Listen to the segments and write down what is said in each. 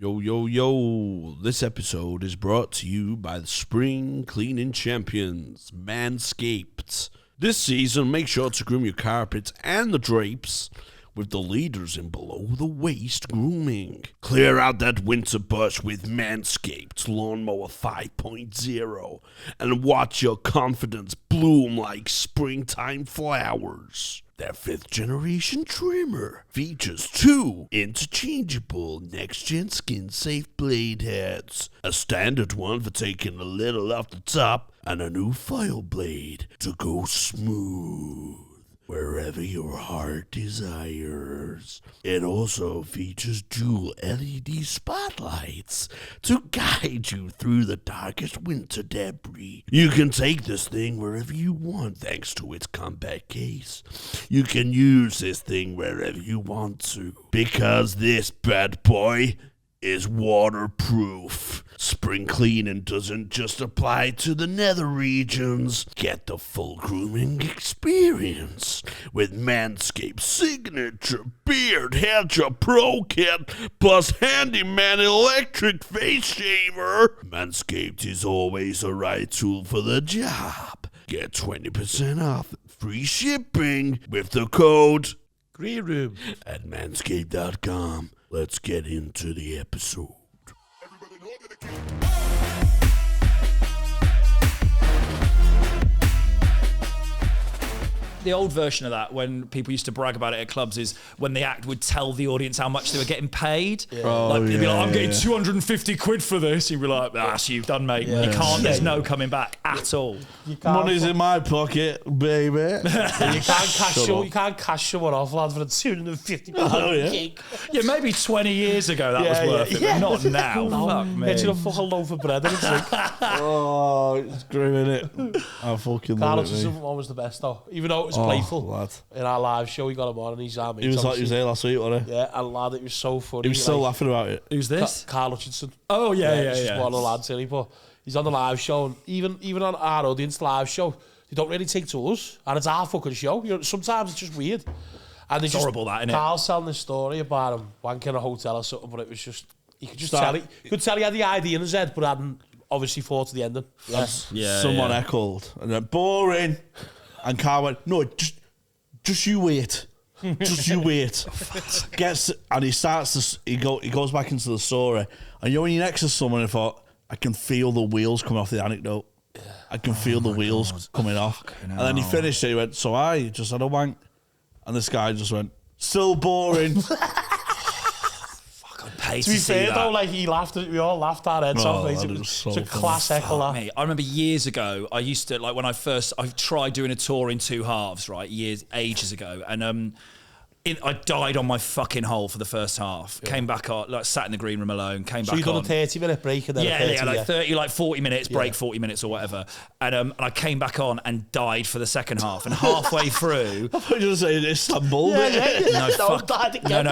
Yo, yo, yo. This episode is brought to you by the spring cleaning champions, Manscaped. This season, make sure to groom your carpets and the drapes with the leaders in below-the-waist grooming. Clear out that winter bush with Manscaped Lawnmower 5.0 and watch your confidence bloom like springtime flowers. Their 5th-generation trimmer features 2 interchangeable next-gen skin-safe blade heads, a standard one for taking a little off the top, and a new file blade to go smooth wherever your heart desires. It also features dual LED spotlights to guide you through the darkest winter debris. You can take this thing wherever you want thanks to its compact case. You can use this thing wherever you want to because this bad boy is waterproof. Spring cleaning doesn't just apply to the nether regions. Get the full grooming experience with Manscaped's signature beard hedger pro kit plus handyman electric face shaver. Manscaped is always the right tool for the job. Get 20% off free shipping with the code Green Room at manscaped.com. Let's get into the episode. The old version of that, when people used to brag about it at clubs, is when the act would tell the audience how much they were getting paid. Yeah. They'd be like, I'm getting 250 quid for this. You'd be like, so you've done, mate. Yeah. You can't, there's no coming back at all. Money's in my pocket, baby. You can't cash someone off, lad, for a 250 gig. Yeah, maybe 20 years ago that was worth it, but not now. Fuck me. Get you a fucking loaf of bread and a drink. It's grim, innit? I fucking love it, Richardson was the best, though. Even though it was playful. Lad. In our live show, we got him on and he's our mate. He was here last week, wasn't he? Yeah, and lad, it was so funny. He was still laughing about it. Who's this? Carl Richardson. Oh, yeah. He's just one of the lads, silly, but he's on the live show, and even on our audience live show, they don't really take to us, and it's our fucking show. You know, sometimes it's just weird. And it's horrible, that, isn't it? Carl's telling this story about him wanking in a hotel or something, but it was just, you could just tell he had the idea in his head, but hadn't obviously thought to the ending. Someone echoed, and then boring. And Carl went, no, just you wait. Just you wait. And he goes back into the story. And when you're next to someone, I thought, I can feel the wheels coming off the anecdote. I can feel the wheels coming off. And then he finished it, he went, so I just had a wank. And this guy just went, still boring. To be fair though, like we all laughed our heads off. It was a class echo. I remember years ago, I used to, like when I tried doing a tour in 2 halves, right, ages ago, and I died on my fucking hole for the first half. Yeah. Came back on, like sat in the green room alone. Came back on. So you done a 30-minute break and then 30, like 40 minutes break, 40 minutes or whatever. And I came back on and died for the second half. And halfway through, I thought you were going to say Istanbul. No,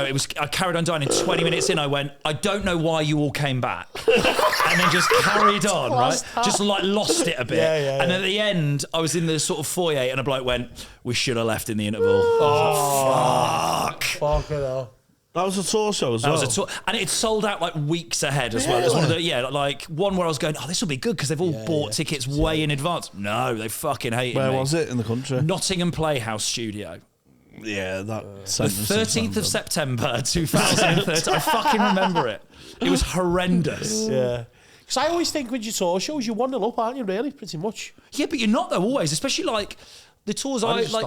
it was. I carried on dying. And 20 minutes in, I went, I don't know why you all came back, and then just carried on, right? Just like lost it a bit. And at the end, I was in the sort of foyer, and a bloke went, "We should have left in the interval." Fuck it all. That was a tour show as well. That was a tour, and it sold out like weeks ahead as well. It was one of the like one where I was going, this will be good because they've all bought tickets way in advance. No, they fucking hated me. Where was it in the country? Nottingham Playhouse Studio. Yeah, that. The 13th of September 2013. I fucking remember it. It was horrendous. Yeah. Because I always think when you tour shows, you're 1-0 up, aren't you? Really, pretty much. Yeah, but you're not though. Always, especially like. The tours I like,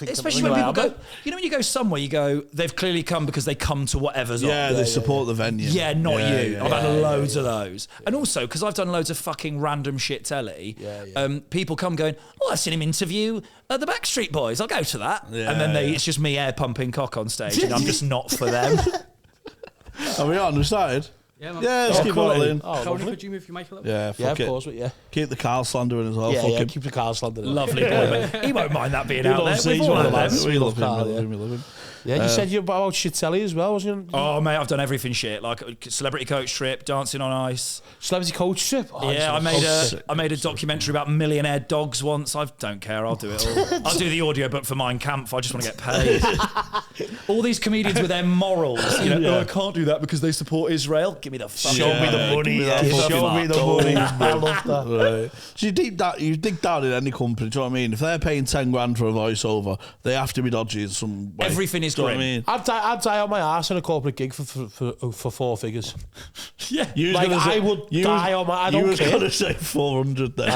especially when people go, when you go somewhere, you go, they've clearly come because they come to whatever's on. Yeah, they support the venue. Yeah, not you. I've had loads of those. And also, because I've done loads of fucking random shit telly, people come going, I've seen him interview the Backstreet Boys. I'll go to that. Yeah, and then it's just me air pumping cock on stage and I'm just not for them. Are we on? We started? Yeah, man. Yeah, let's keep it all in. Oh, Tony, lovely. could you move your mic a little bit? Yeah, Yeah, fuck of it. course, but yeah. Keep the Carl slander in as well. Yeah, fuck yeah, him. keep the Carl slander in. Lovely boy, but he won't mind that being He out loves there. it. We've He's all one of had the lads. them. We love him, Carl, we yeah. love him, we love him. Yeah, you said you about Shitelli as well, wasn't you? Oh, mate, I've done everything shit. Like celebrity coach trip, dancing on ice. Celebrity coach trip? Oh, Yeah, I made a documentary about millionaire dogs once. I don't care. I'll do it all. I'll do the audiobook for Mein Kampf. I just want to get paid. All these comedians with their morals. You know, oh, I can't do that because they support Israel. Give me the fucking Show me the money. Yeah, Show me the money. I love that. Right. So you dig down in any company, do you know what I mean? If they're paying 10 grand for a voiceover, they have to be dodgy in some way. Everything is do you know what I grim. mean? I'd die on my ass in a corporate gig for 4 figures. Yeah. You was Like, gonna say- I would you die was- on my... I You don't was care. going to say 400 there.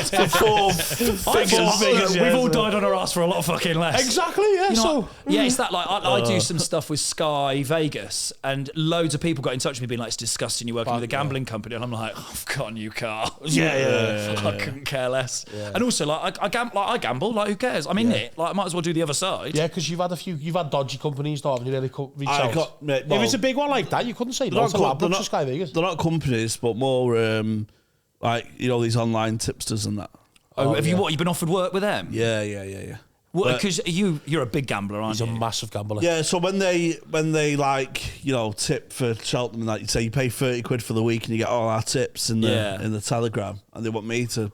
For 4 figures. We've all died on our ass for a lot of fucking less. Exactly, yeah. You know So... what? Yeah, it's that like I do some stuff with Sky Vegas, and loads of people got in touch with me being like, "It's disgusting. You're working with a gambling company," and I'm like, "I've got a new car." Yeah. I couldn't care less. And also, like I gamble. Like, who cares? I'm in it. Like, I might as well do the other side. Yeah, because you've had dodgy companies, though, haven't you? Really reach I out. got- mate, If well, it's a big one like that, you couldn't say They're no not to co- they're Ladbrokes not- or Sky Vegas. They're not companies, but more like, you know, these online tipsters and that. Oh, have you been offered work with them? Yeah. Because you're a big gambler, aren't He's a you? massive gambler. Yeah, so when they like, you know, tip for Cheltenham and that, you say you pay 30 quid for the week and you get all our tips in the Telegram, and they want me to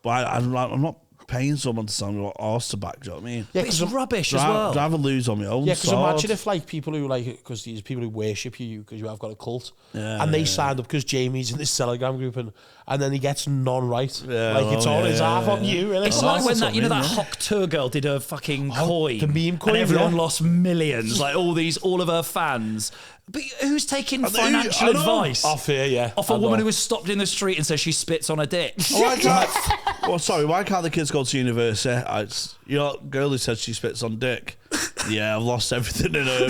buy. I'm not paying someone to sell me what horse to back. Do you know what I mean? Yeah, But it's 'cause rubbish as well. I'd rather lose on my own. Yeah, because sword. imagine if like people who like, because these people who worship you because you have got a cult, Yeah, and they yeah, signed up because Jamie's in this Telegram group, and then he gets none right. Yeah, like it's all it's half on you. Really. It's like when that Hawk Tour girl did a fucking coin, the meme coin, and everyone yeah. lost millions. Like all of her fans. But who's taking financial I know. advice Off here, yeah. off a woman who was stopped in the street and says she spits on a dick? Why can't the kids go to university? Girl who said she spits on dick. Yeah, I've lost everything in her.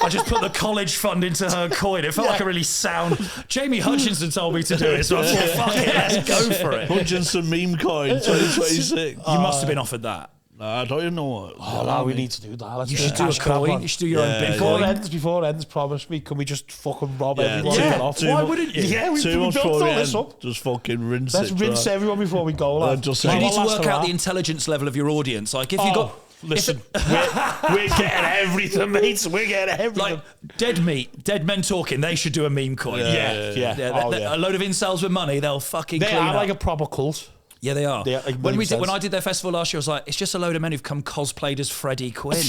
I just put the college fund into her coin. It felt like a really sound. Jamie Hutchinson told me to do it, so I thought, fuck it, let's go for it. Hutchinson meme coin 2026. You must have been offered that. No, I don't even know what. Oh no, we need to do that. Let's You do should do a cash grab coin. one. You should do your own Before Bitcoin. before ends, promise me, can we just fucking rob everyone two- and get off? two Why mo- wouldn't you? Yeah, we 2 built months all before the this end, up. just fucking rinse Let's it. rinse dry. everyone before we go. Lad. just You say- need to Last work hurrah. out the intelligence level of your audience. Like, if you got. Listen, we're getting everything, mates. We're getting everything. Like dead men talking, they should do a meme coin. Yeah. Oh, yeah. A load of incels with money, they'll fucking They clean are up. like a proper cult. Yeah, they are. They are, like, when makes I did their festival last year, I was like, it's just a load of men who've come cosplayed as Freddie Quinn.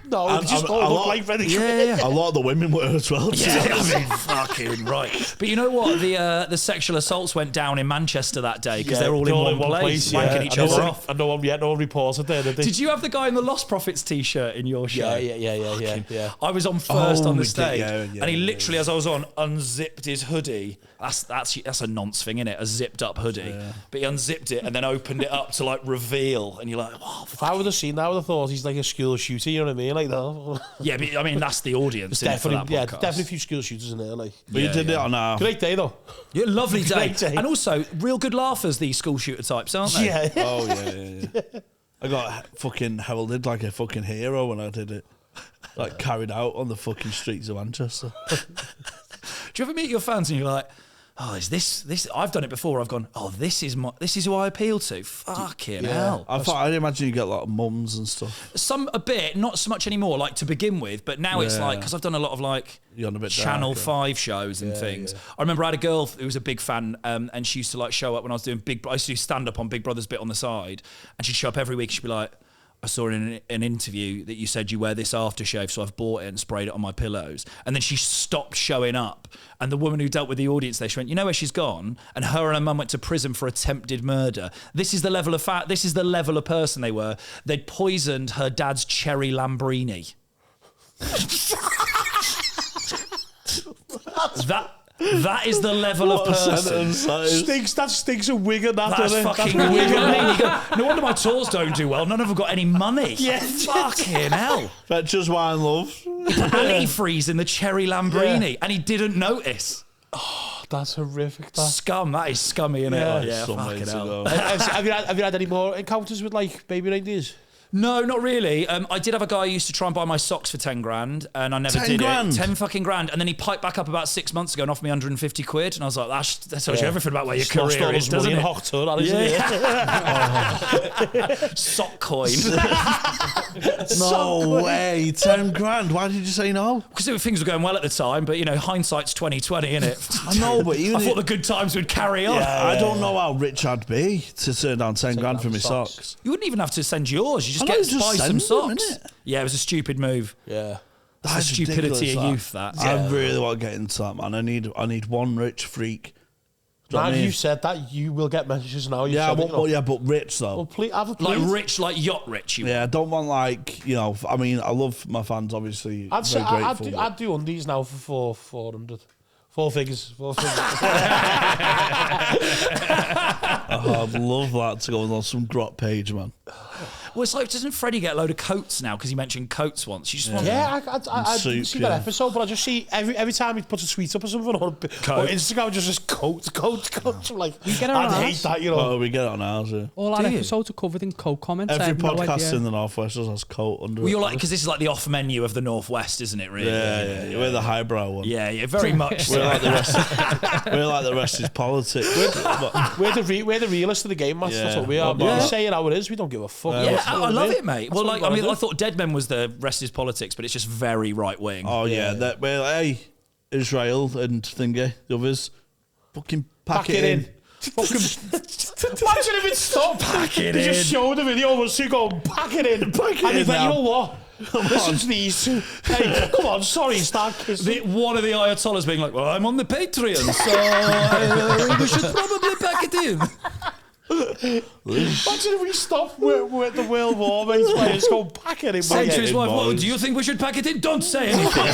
No, they just all look like Freddie Quinn. A lot of the women were as well. Yeah, I mean, fucking right. But you know what? The sexual assaults went down in Manchester that day because they're all in one place, wanking each other off. And no one reported there, did they? Did you have the guy in the Lost Prophets t-shirt in your show? Yeah. I was on first on the we did, stage, yeah, and he literally, as I was on, unzipped his hoodie. That's a nonce thing, innit? A zipped up hoodie. Yeah. But he unzipped it and then opened it up to like reveal, and you're like, oh, If I would have seen that, I would have thought he's like a school shooter. You know what I mean? Like that. yeah. But I mean, that's the audience. Definitely, yeah, definitely a few school shooters in there. Like, But you did it on our... great day though. Yeah, lovely day. Great day. And also real good laughers. These school shooter types, aren't they? Yeah. Oh, yeah. I got fucking heralded like a fucking hero when I did it. Like, carried out on the fucking streets of Manchester. Do you ever meet your fans and you're like, oh, is this? I've done it before. I've gone, oh, this is who I appeal to. Fucking hell. I'd imagine you get a lot of mums and stuff. A bit, not so much anymore, like to begin with, but now it's like, because I've done a lot of like You're on a bit Channel darker. 5 shows and things. I remember I had a girl who was a big fan, and she used to like show up when I was doing I used to do stand up on Big Brother's bit on the side, and she'd show up every week. She'd be like, I saw in an interview that you said you wear this aftershave, so I've bought it and sprayed it on my pillows. And then she stopped showing up. And the woman who dealt with the audience there, she went, you know where she's gone? And her mum went to prison for attempted murder. This is the level of this is the level of person they were. They'd poisoned her dad's cherry Lambrini. That is the level of person. That stinks of Wigan. That's fucking Wigan. No wonder my tours don't do well. None of them got any money. Yeah. Fucking hell. Fetchers wine, love. Antifreeze in the cherry Lambrini, and he didn't notice. Oh, that's horrific. That. Scum. That is scummy, innit? Yeah. Yeah, Some way fucking to hell. go. have you had any more encounters with like baby reindeers? No, not really. I did have a guy who used to try and buy my socks for 10 grand, and I never 10 did grand? it. 10 fucking grand. And then he piped back up about 6 months ago and offered me 150 quid. And I was like, that tells you everything about where your career is, doesn't it? Sock coin. No way, 10 grand. Why did you say no? Because things were going well at the time, but, hindsight's 2020, innit? I know, but even I thought the good times would carry on. I don't know how rich I'd be to turn down 10 grand for my socks. You wouldn't even have to send yours. You just get to buy some socks. Yeah, it was a stupid move. Yeah. That's the stupidity of youth, that. I really want to get into that, man. I need one rich freak. Now you've said that, you will get messages now. But rich though. Well, please, like rich, like yacht rich. I don't want I mean, I love my fans, obviously. I'd do undies now for 400. Four figures. I'd love that to go on some grot page, man. Well, it's like, doesn't Freddie get a load of coats now? Because he mentioned coats once. You just want I didn't see that episode, but I just see every time he puts a tweet up or something or Instagram, just coats. I'm like, I'd hate that, Oh, we get it on ours, yeah. All our episodes are covered in coat comments. Every podcast in the Northwest just has coat under it. Well, you're like, because this is like the off menu of the Northwest, isn't it, really? Yeah. We're the highbrow one. Yeah, very much so. We're like the rest is politics. We're the realist of the game, Matt. That's what we are. We say it how it is. We don't give a fuck. I love it, mate. Well, I thought Dead Men was the rest is politics, but it's just very right wing. Oh yeah. Hey, Israel and thingy, the others, fucking pack it in. Fucking imagine if it stopped. Pack it in. They just showed the video of us two going, pack it in. And he's like, you know what? Listen to these two. Hey, come on, sorry, start kissing. One of the Ayatollahs being like, well, I'm on the Patreon, so we should probably pack it in. Imagine if we stopped with the World War, mate. Just go pack it in. Say to his wife, well, do you think we should pack it in? Don't say anything.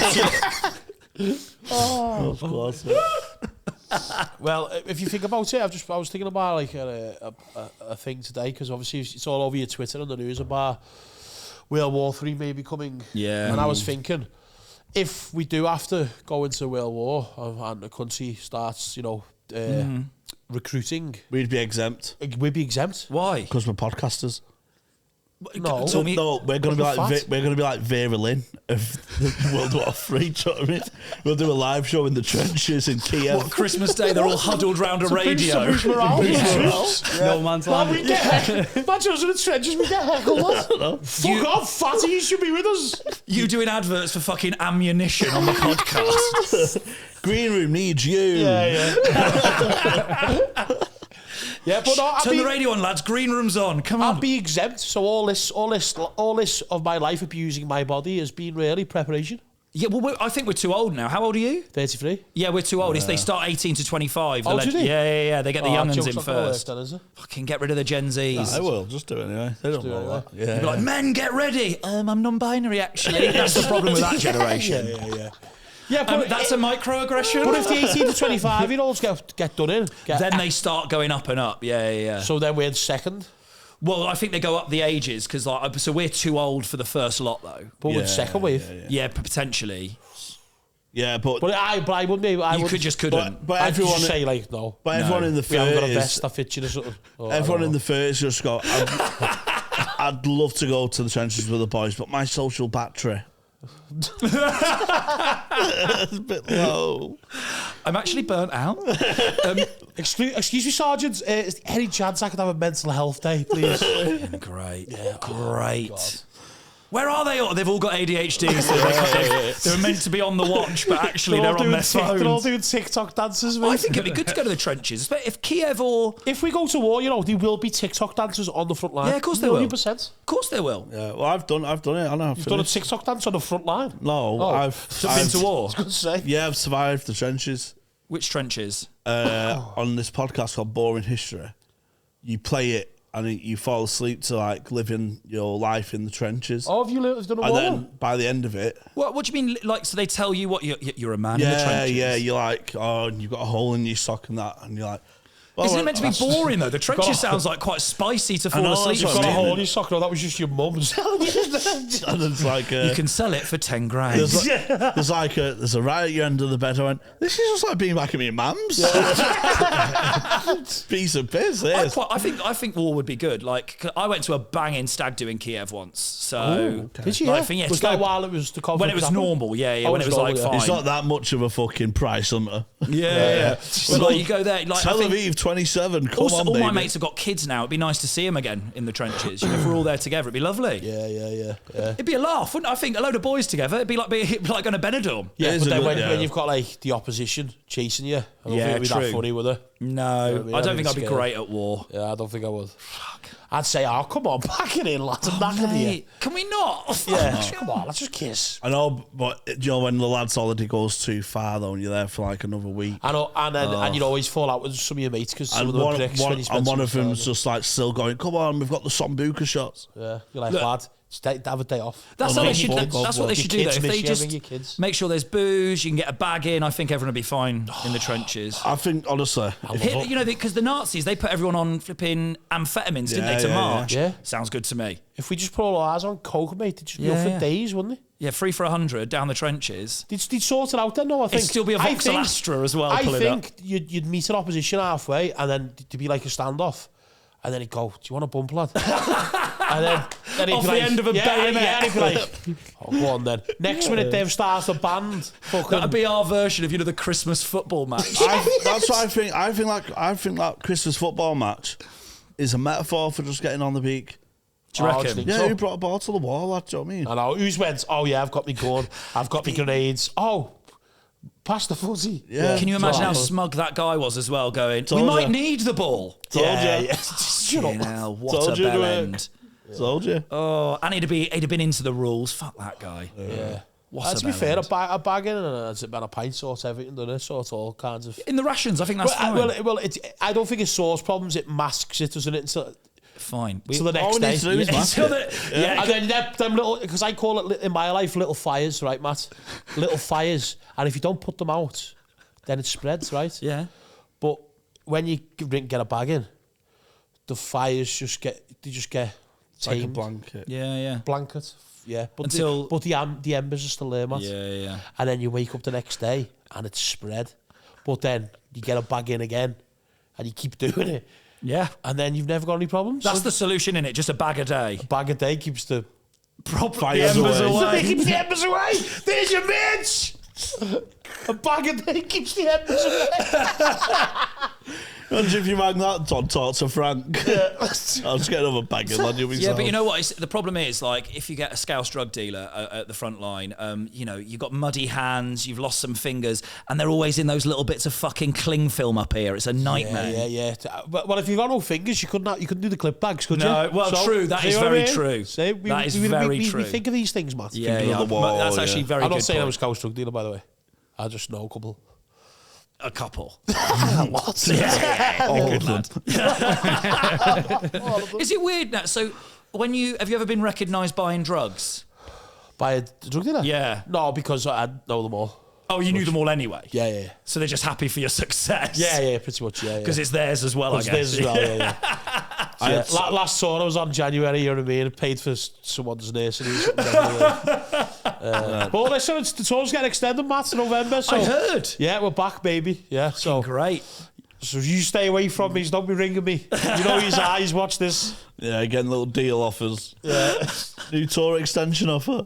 Well, if you think about it, I was thinking about like a thing today, because obviously it's all over your Twitter and the news about World War III maybe coming. Yeah. And I was thinking, if we do have to go into World War and the country starts, recruiting, we'd be exempt. We'd be exempt. Why? Because we're podcasters. No, we're going to be like Vera Lynn of World War III. Do you know what I mean? We'll do a live show in the trenches in Kiev. What, Christmas Day, they're all huddled round a radio. No man's land. We get imagine us in the trenches, we get heckled. Fuck off, fatty, you should be with us. You doing adverts for fucking ammunition on the podcast. Green room needs you. Yeah. Yeah, but no, turn the radio on, lads. Green room's on. Come on. I'll be exempt. So all this of my life abusing my body has been really preparation. Yeah, well, I think we're too old now. How old are you? 33. Yeah, we're too old. They start 18 to 25. Oh, do they? Yeah. They get the young'uns in first. Then, is it? Fucking get rid of the Gen Zs. I will. Just do it anyway. They don't know that. Yeah. You'll be like, men, get ready. I'm non-binary, actually. That's the problem with that generation. Yeah. Yeah, but that's a microaggression. But if the 18 to 25-year-olds get done in, then they start going up and up. Yeah. So then we're second. Well, I think they go up the ages because, so we're too old for the first lot, though. But with second wave, yeah, potentially. Yeah, but I wouldn't be. Couldn't. But everyone just say like no. But everyone in the 30s, we haven't got a vest that fits you or something. Everyone in the 30s just go. I'd love to go to the trenches with the boys, but my social battery. It's a bit low. I'm actually burnt out. Excuse me, Sergeant. Is there any chance I could have a mental health day, please? Great. Yeah, great. Oh, where are they all? They've all got ADHD, so they were meant to be on the watch, but actually they're on their phones. They're all doing TikTok dances, mate. I think it'd be good to go to the trenches. If Kiev or... If we go to war, there will be TikTok dancers on the front line. Yeah, of course they will. 100%. Of course they will. Yeah, well, I've done it. I know. You've done a TikTok dance on the front line? No, I've been to war. I was going to say. Yeah, I've survived the trenches. Which trenches? On this podcast called Boring History, you play it and you fall asleep to like living your life in the trenches. Oh, have you done a war? And then by the end of it... What do you mean? Like, so they tell you what you're a man in the trenches? Yeah, you're like, oh, and you've got a hole in your sock and that, and you're like, Isn't it meant to be boring though? The trenches sounds like quite spicy to fall asleep. You've got a hole in your sock. No, that was just your mum's. And it's like you can sell it for 10 grand. there's a right at your end of the bed. I went, this is just like being back at my mum's. Piece of piss. I think war would be good. Like I went to a banging stag do in Kiev once. So did you? Like, was that while it was the conflict? When it was normal, when it was like fine. It's not that much of a fucking price hunter. Yeah. But like you go there, like Tel Aviv 27. Come on, all baby. my mates have got kids now. It'd be nice to see them again in the trenches. You know, if we're all there together, it'd be lovely. Yeah. It'd be a laugh, wouldn't it? I think a load of boys together. It'd be like going to Benidorm. Yeah, but then when you've got like the opposition chasing you, I don't think it'd be that funny, would it? No, I don't think I'd be great at war. Yeah, I don't think I would. I'd say, oh, come on, pack it in, lads. I'm knackered here. Can we not? Yeah, come on, let's just kiss. I know, but you know when the lad's holiday goes too far though, and you're there for like another week. I know, and you'd always fall out with some of your mates because some of them pricks when you spend one of them's just like still going, come on, we've got the Sambuca shots. Yeah, you're like, lad, have a day off. That's what they should do though. If they just make sure there's booze, you can get a bag in, I think everyone will be fine in the trenches. I think, honestly... You know, because the Nazis, they put everyone on flipping amphetamines, didn't they, to march? Yeah. Sounds good to me. If we just put all our eyes on coke, mate, they'd just be up for days, wouldn't they? Yeah, 3 for 100 down the trenches. They'd sort it out then, though, I think. It'd still be a Vauxhall Astra as well, I think you'd meet an opposition halfway and then to be like a standoff. And then he'd go, do you want a bump, lad? And then he'd off be the like, end of a bayonet. Yeah, he'd be like, oh, go on then. Next minute, they've started a band. That'd be our version of, the Christmas football match. That's what I think. I think that Christmas football match is a metaphor for just getting on the beak. Do you reckon? Yeah, who brought a ball to the wall, lad? Do you know what I mean? I know. Who's went, oh yeah, I've got me gun, I've got me grenades. Oh, pass the footy. Yeah. Can you imagine how smug that guy was as well, going, we might need the ball. Told you. Shut up. What a bell end. Told you. Oh, and he'd have been into the rules. Fuck that guy. Yeah. To be fair, a bag in and a pint sorts everything, doesn't it? Sorts all kinds of... In the rations, I think that's fine. I don't think it sorts problems, it masks it, doesn't it? Fine. Till the next day. And then them little, because I call it in my life little fires, right, Matt? Little fires. And if you don't put them out, then it spreads, right? Yeah. But when you get a bag in, the fires just get tamed. Like a blanket. Yeah. Blanket. Yeah. But Until the embers are still there, Matt. Yeah. And then you wake up the next day and it's spread. But then you get a bag in again and you keep doing it. Yeah. And then you've never got any problems. That's the solution, innit? Just a bag a day. A bag a day keeps the fires away. Keeps the embers away. There's your bitch. A bag a day keeps the embers away. Imagine if you mang that on talk to Frank. Yeah. I'll just get another bag in, lad. Yeah, but you know what? The problem is, like, if you get a Scouse drug dealer at the front line, you've got muddy hands, you've lost some fingers, and they're always in those little bits of fucking cling film up here. It's a nightmare. Yeah. Well, if you've got no fingers, you couldn't do the clip bags, could you? No, well, true. That is very true. That is very true. We think of these things, Matt. Yeah. That's actually very good. I'm not saying I'm a Scouse drug dealer, by the way. I just know a couple. A couple. What? Yeah. Good lad. Is it weird now? So, have you ever been recognised buying drugs? By a drug dealer? Yeah. No, because I know them all. Oh, you knew them all anyway? Yeah. So they're just happy for your success? Yeah, pretty much, yeah. Because it's theirs as well, I guess. It's theirs as well, yeah. Last tour I was on January, you know what I mean? I paid for someone's nursery or something. But listen, the tour's getting extended, Matt, in November. So, I heard. Yeah, we're back, baby. Yeah, so great. So you stay away from me, don't be ringing me. You know his eyes, watch this. Yeah, getting little deal offers. Yeah. New tour extension offer.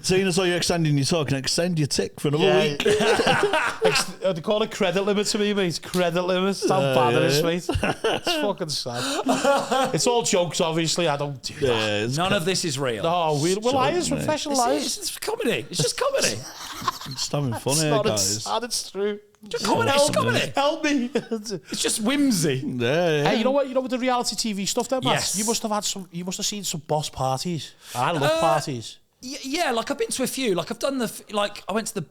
Seeing as though you're extending your tour, can I extend your tick for another week? They call it credit limit to me, mate. Credit limit. That's how bad it is, mate. It's fucking sad. It's all jokes, obviously. I don't do that. None of this is real. No, we're liars, professional liars. It's comedy. It's just comedy. It's having fun here, guys. It's true. Just comedy. Help me. It's just whimsy. Yeah. Hey, you know what? You know with the reality TV stuff, there, Matt. Yes. You must have seen some boss parties. I love parties. Yeah, like I've been to a few. Like I've done I went to the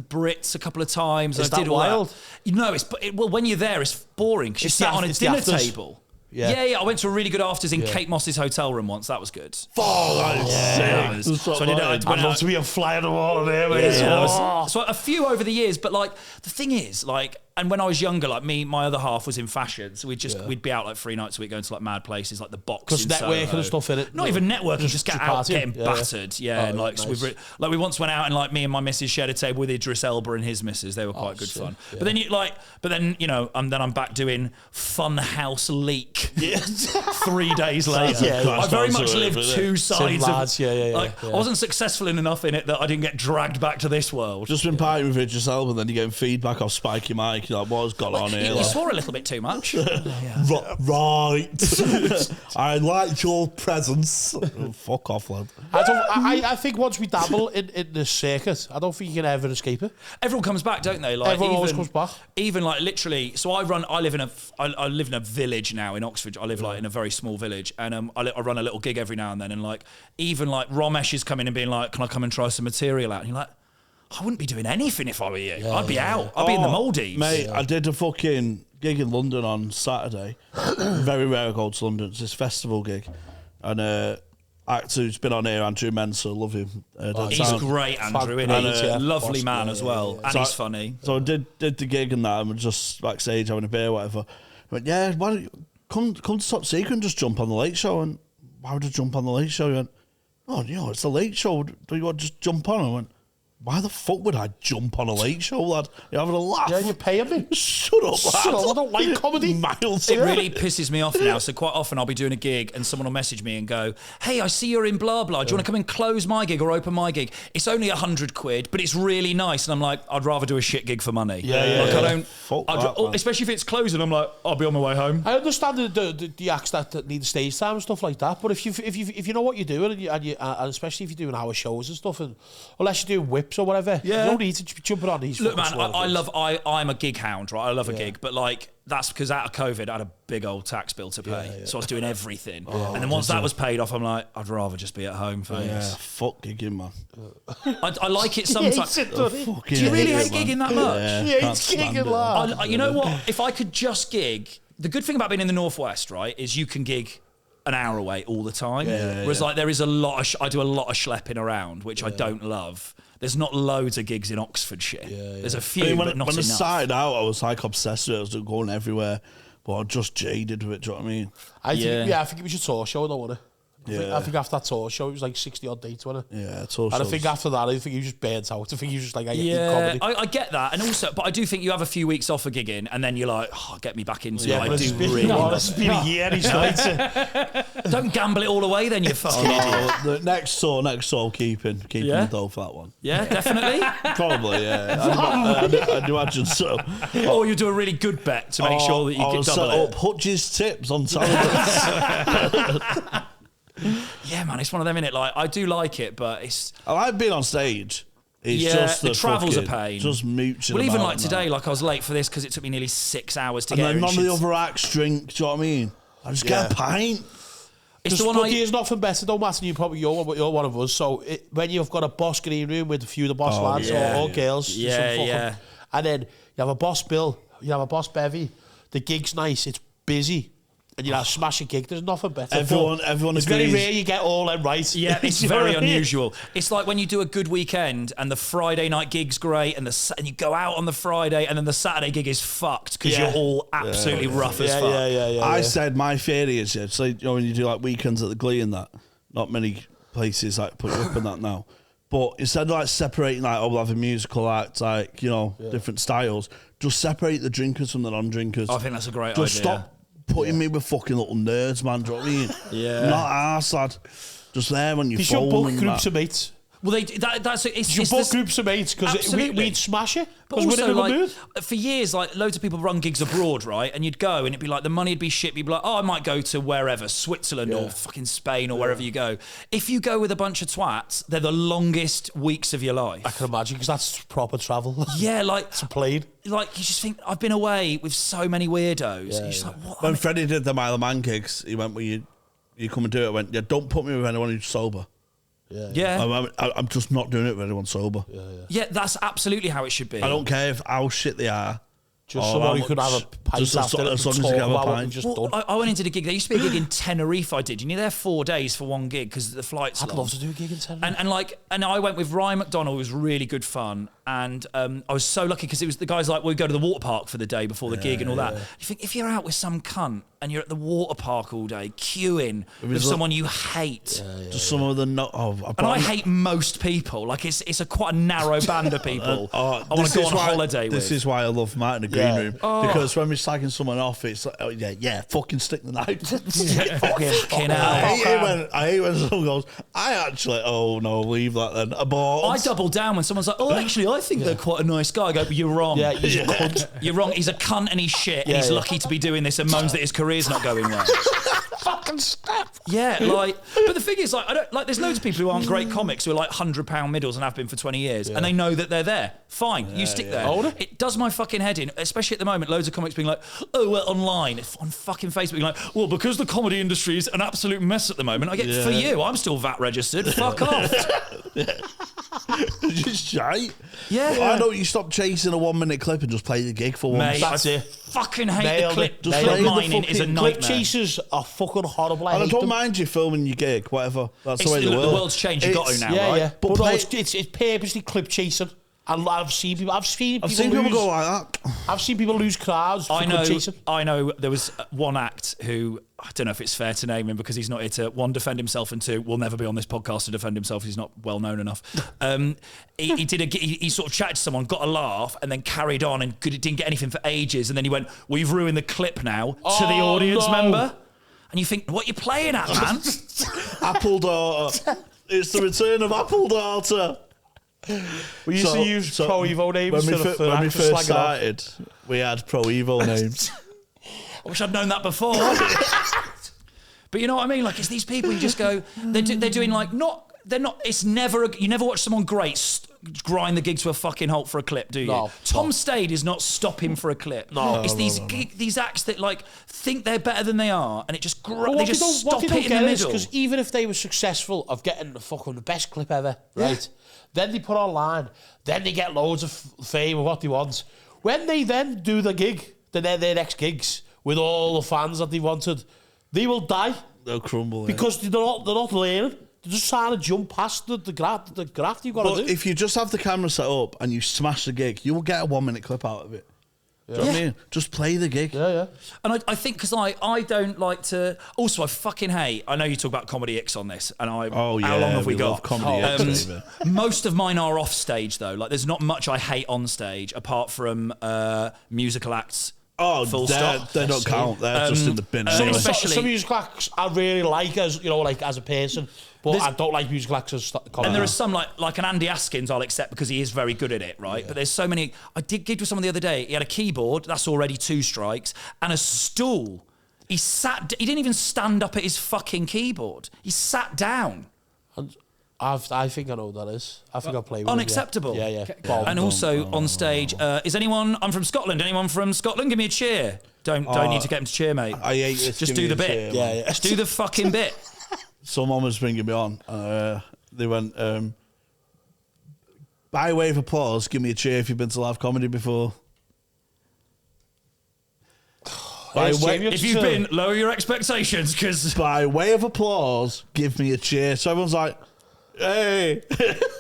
Brits a couple of times. Is I did that all wild? That. No, when you're there, it's boring because you sat on a dinner table. Yeah. I went to a really good afters in Kate Moss's hotel room once. That was good. I'd love to be a fly on the wall in there. So a few over the years, but like the thing is, like, and when I was younger, like my other half was in fashion, so we'd be out like 3 nights a week going to like mad places like the Box. Because networking and stuff in it. Not even networking, just get out getting battered. And like nice. so we once went out and like me and my missus shared a table with Idris Elba and his missus. They were quite good fun. Yeah. But then I'm back doing Fun House Leak 3 days later. I very much lived two sides. I wasn't successful enough in it that I didn't get dragged back to this world. Just been partying with Idris Elba, and then you're getting feedback off Spiky Mike. You're like, what's gone on here? You swore a little bit too much. Right. I liked your presence. Fuck off, lad. I think once we dabble in the circuit, I don't think you can ever escape it. Everyone comes back, don't they? Like everyone always comes back. Even like literally. So I live in a village now in Oxford. I live like in a very small village, and I run a little gig every now and then. And like even like Ramesh is coming and being like, "Can I come and try some material out?" And you're like, I wouldn't be doing anything if I were you. I'd be out. I'd be in the Maldives. Mate, I did a fucking gig in London on Saturday. Very rare I go to London. It's this festival gig. And actor who's been on here, Andrew Mensah, love him. He's great, Andrew, isn't he? Lovely man as well. And he's funny. So I did the gig and that, and we're just backstage having a beer or whatever. I went, yeah, why don't you come to Top Secret and just jump on the Late Show? And why would I jump on the Late Show? He went, oh, it's the Late Show. Do you want to just jump on? I went, why the fuck would I jump on a Late Show, lad? You're having a laugh. Yeah, you're paying me. Shut up, lad. Shut up, I don't like comedy. Miles. It really pisses me off now. So quite often I'll be doing a gig and someone will message me and go, hey, I see you're in blah, blah. Do you want to come and close my gig or open my gig? It's only £100, but it's really nice. And I'm like, I'd rather do a shit gig for money. Especially if it's closing, I'm like, I'll be on my way home. I understand the acts that need stage time and stuff like that, but if you know what you're doing, and especially if you're doing hour shows and stuff, and unless you're doing whips or whatever, you don't need to be jumping on these. Look, man, I'm a gig hound, right? I love a gig, but like that's because out of COVID, I had a big old tax bill to pay, so I was doing everything. And then once that was paid off, I'm like, I'd rather just be at home. Fuck gigging, man. I like it sometimes. Do you really hate gigging that much? Yeah, he hates gigging, lad. You know what? If I could just gig, the good thing about being in the Northwest, right, is you can gig an hour away all the time. Whereas like there is a lot of I do a lot of schlepping around, which I don't love. There's not loads of gigs in Oxfordshire. There's a few, but not enough. When I started out, I was like obsessed with it. I was going everywhere, but I just jaded with it. Do you know what I mean? I think it was your tour show, though, wasn't it? I think after that tour show, it was like 60 odd dates, wasn't it? Yeah, tour shows. And I think after that, I think you just burnt out. I think you just like, I comedy. I get that. And also, but I do think you have a few weeks off of gigging and then you're like, oh, get me back into it. I do really. It's been a year, he's Don't gamble it all away then, you fucking idiot. The next tour, keeping the dough for that one. Yeah, definitely. Probably, yeah. I'd imagine so. Or you do a really good bet to make sure that you can double set up Hutch's tips on television. Yeah, man, it's one of them, innit? Like, I do like it, but it's... I like being on stage. It's just the travel's a pain. Just mooching. Well, even like today, like I was late for this because it took me nearly 6 hours to get here. And then none of the other acts drink, do you know what I mean? I just get a pint. It's the one there's nothing better, don't matter. You're one of us. So when you've got a boss green room with a few of the boss lads or girls, and then you have a boss Bill, you have a boss Bevy, the gig's nice, it's busy. And you know, smash a gig, there's nothing better. Everyone it's agrees. very rare you get all them right. Yeah, it's very unusual. It's like when you do a good weekend and the Friday night gig's great and you go out on the Friday and then the Saturday gig is fucked because you're all absolutely rough as fuck. I said my theory is, so you know, when you do like weekends at the Glee and that, not many places like put you up in that now. But instead of like separating, like, we'll have a musical act, like, you know, different styles, just separate the drinkers from the non-drinkers. I think that's a great idea. Just stop putting me with fucking little nerds, man. Do you know what I mean? Yeah. Not arse, lad. Just there when you phone. You should book groups of mates. Well, it's you book groups of mates because we'd smash it. But also, like, for years, like, loads of people run gigs abroad, right? And you'd go, and it'd be like the money'd be shit. You'd be like, oh, I might go to wherever, Switzerland or fucking Spain or wherever you go. If you go with a bunch of twats, they're the longest weeks of your life. I can imagine, because that's proper travel. Yeah, like it's a plane. Like, you just think, I've been away with so many weirdos. Yeah, and you're just like, what? When Freddie did the Mile of Man gigs, he went, well, you come and do it. I went, yeah, don't put me with anyone who's sober. I'm just not doing it with anyone sober. Yeah, that's absolutely how it should be. I don't care how shit they are. Just someone who could have a pint just after it and as long as talk you have a about what pint. we've just done. I went into the gig. There used to be a gig in Tenerife I did. You know, there 4 days for one gig because the flight's I'd long. love to do a gig in Tenerife. And I went with Ryan McDonald. It was really good fun. And I was so lucky because it was the guys like, we go to the water park for the day before the gig and all that. You think, if you're out with some cunt and you're at the water park all day queuing with someone you hate. Just some of the... And I hate most people. Like, it's quite a narrow band of people I want to go on a holiday with. This is why I love Matt in the green room. Because when we're slagging someone off, it's like, fucking stick the knife. Fucking hell. I hate when someone goes, leave that then. Abort. I double down when someone's like, actually, I think they're quite a nice guy. I go, but you're wrong. Yeah, he's a cunt. You're wrong. He's a cunt and he's shit. And he's lucky to be doing this and moans that his career's not going well. Fucking step. Yeah, but the thing is, there's loads of people who aren't great comics who are like £100 middles and have been for 20 years, and they know that they're there. Fine, you stick there. It does my fucking head in, especially at the moment. Loads of comics being like, online on fucking Facebook, being like, well, because the comedy industry is an absolute mess at the moment. I get for you. I'm still VAT registered. Fuck off. Just shite. Yeah. Why don't you stop chasing a 1 minute clip and just play the gig for once? Mate, That's it. Fucking hate the clip. Just Clip play the mining is a fucking nightmare. Clip chasers are fucking horrible. And I don't mind you filming your gig, whatever. That's the way the world's changed. You've got to now, right? Yeah. But no, it's purposely clip chasing. And I've seen people go like that. I've seen people lose crowds for clip chasing. I know there was one act who, I don't know if it's fair to name him because he's not here to, 1, defend himself, and 2, will never be on this podcast to defend himself. He's not well known enough. He sort of chatted to someone, got a laugh, and then carried on and didn't get anything for ages. And then he went, well, you've ruined the clip now to the audience member. And you think, what are you playing at, man? Apple Daughter. It's the return of Apple Daughter. We used to use Pro Evo names when we first started. We had Pro Evo names. I wish I'd known that before. But you know what I mean? Like, it's these people you just go, they're doing like, it's never, you never watch someone great grind the gig to a fucking halt for a clip, do you? No. Tom Stade is not stopping for a clip. No. It's these acts that like think they're better than they are, and it just Well, they just stop it in the middle. Because even if they were successful of getting the best clip ever, right? Then they put online, then they get loads of fame of what they want. When they then do the gig, their next gigs with all the fans that they wanted, they will die. They'll crumble. Because they're not learning. They're just trying to jump past the graft you've got to do. But if you just have the camera set up and you smash the gig, you will get a 1 minute clip out of it. Do you know what I mean? Just play the gig. Yeah. And I think because I don't like to. Also, I fucking hate. I know you talk about comedy X on this, and how long have we got? Comedy X, most of mine are off stage though. Like, there's not much I hate on stage apart from musical acts. Full stop. They don't count. They're just in the bin. Anyway. Some musical acts I really like as a person, but I don't like musical acts as comedy. And there are some like an Andy Askins I'll accept because he is very good at it, right? Yeah. But there's so many. I did gig with someone the other day. He had a keyboard, that's already 2 strikes, and a stool. He didn't even stand up at his fucking keyboard. He sat down. I think I know what that is. I think I'll play with unacceptable. It, yeah. And also on stage, is anyone? I'm from Scotland. Anyone from Scotland? Give me a cheer. Don't need to get him to cheer, mate. I hate this. Just do the bit. Yeah. Just do the fucking bit. Someone was bringing me on. They went, by way of applause, give me a cheer if you've been to live comedy before. If you've been, lower your expectations, because by way of applause, give me a cheer. So everyone's like, hey.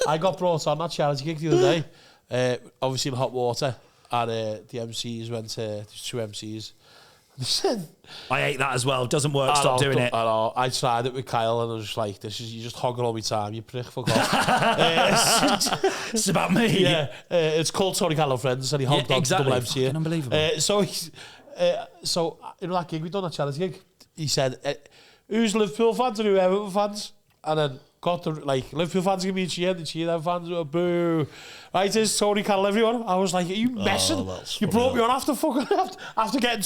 I got brought on that charity gig the other day, obviously in Hot Water, and the MCs went to, there's 2 MCs. I hate that as well. Doesn't work. Stop doing it. I tried it with Kyle, and I was just like, you're just hogging all my time, you prick, fuck off. It's about me. Yeah, it's called Tony Callow Friends, and he hogged on to double MC. Unbelievable. So you know that gig we done, that charity gig, he said, who's Liverpool fans and who Everton fans? And then got the Liverpool fans give me a cheer, the cheer them fans were boo. Right, it's Tony Callow, everyone. I was like, are you messing? You brought me on after getting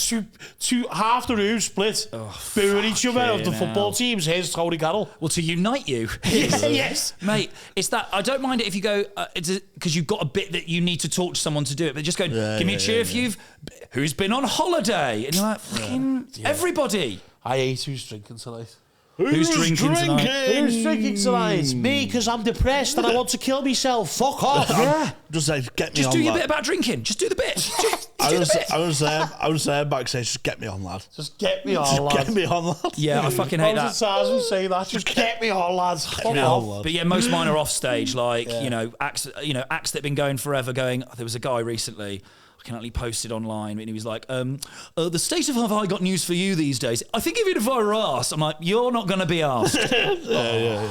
two half the room split, booing each other of the football teams. Here's Tony Callow. Well, to unite you. Yes. Mate, it's that, I don't mind it if you go, because you've got a bit that you need to talk to someone to do it, but just go, give me a cheer if who's been on holiday. And you're like, fucking everybody. I ate who's drinking tonight. Who's drinking tonight? Who's drinking tonight? Me, because I'm depressed and I want to kill myself. Fuck off. Yeah. Just say, get me Just on, do your lad. bit about drinking. Just do the bit. I was there backstage. Just get me on, lad. Just get me on, lad. Get me on, lad. Yeah, I fucking hate that. Tarzan say that. Just get me on, lads. Fuck off. But yeah, most mine are off stage. Like acts that have been going forever. There was a guy recently. I can only posted online, and he was like, the state of have I got news for you these days? I think even if I were asked, I'm like, you're not going to be asked.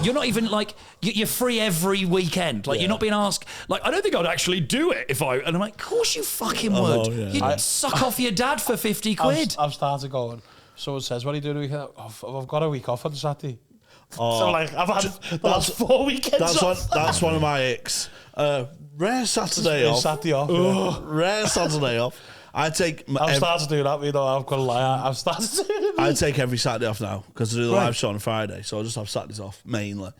You're not even like, you're free every weekend. Like, you're not being asked, like, I don't think I'd actually do it if I, and I'm like, of course you fucking would. You'd suck off your dad for 50 quid. I've started going, someone says, what are you doing the weekend? I've got a week off on Saturday. So like, I've had the last 4 weekends off. That's one of my icks. Rare Saturday off. Saturday off. Rare Saturday off. I've started to do that, I've got to lie. I've started to do that. I take every Saturday off now because I do the live show on Friday, so I just have Saturdays off mainly.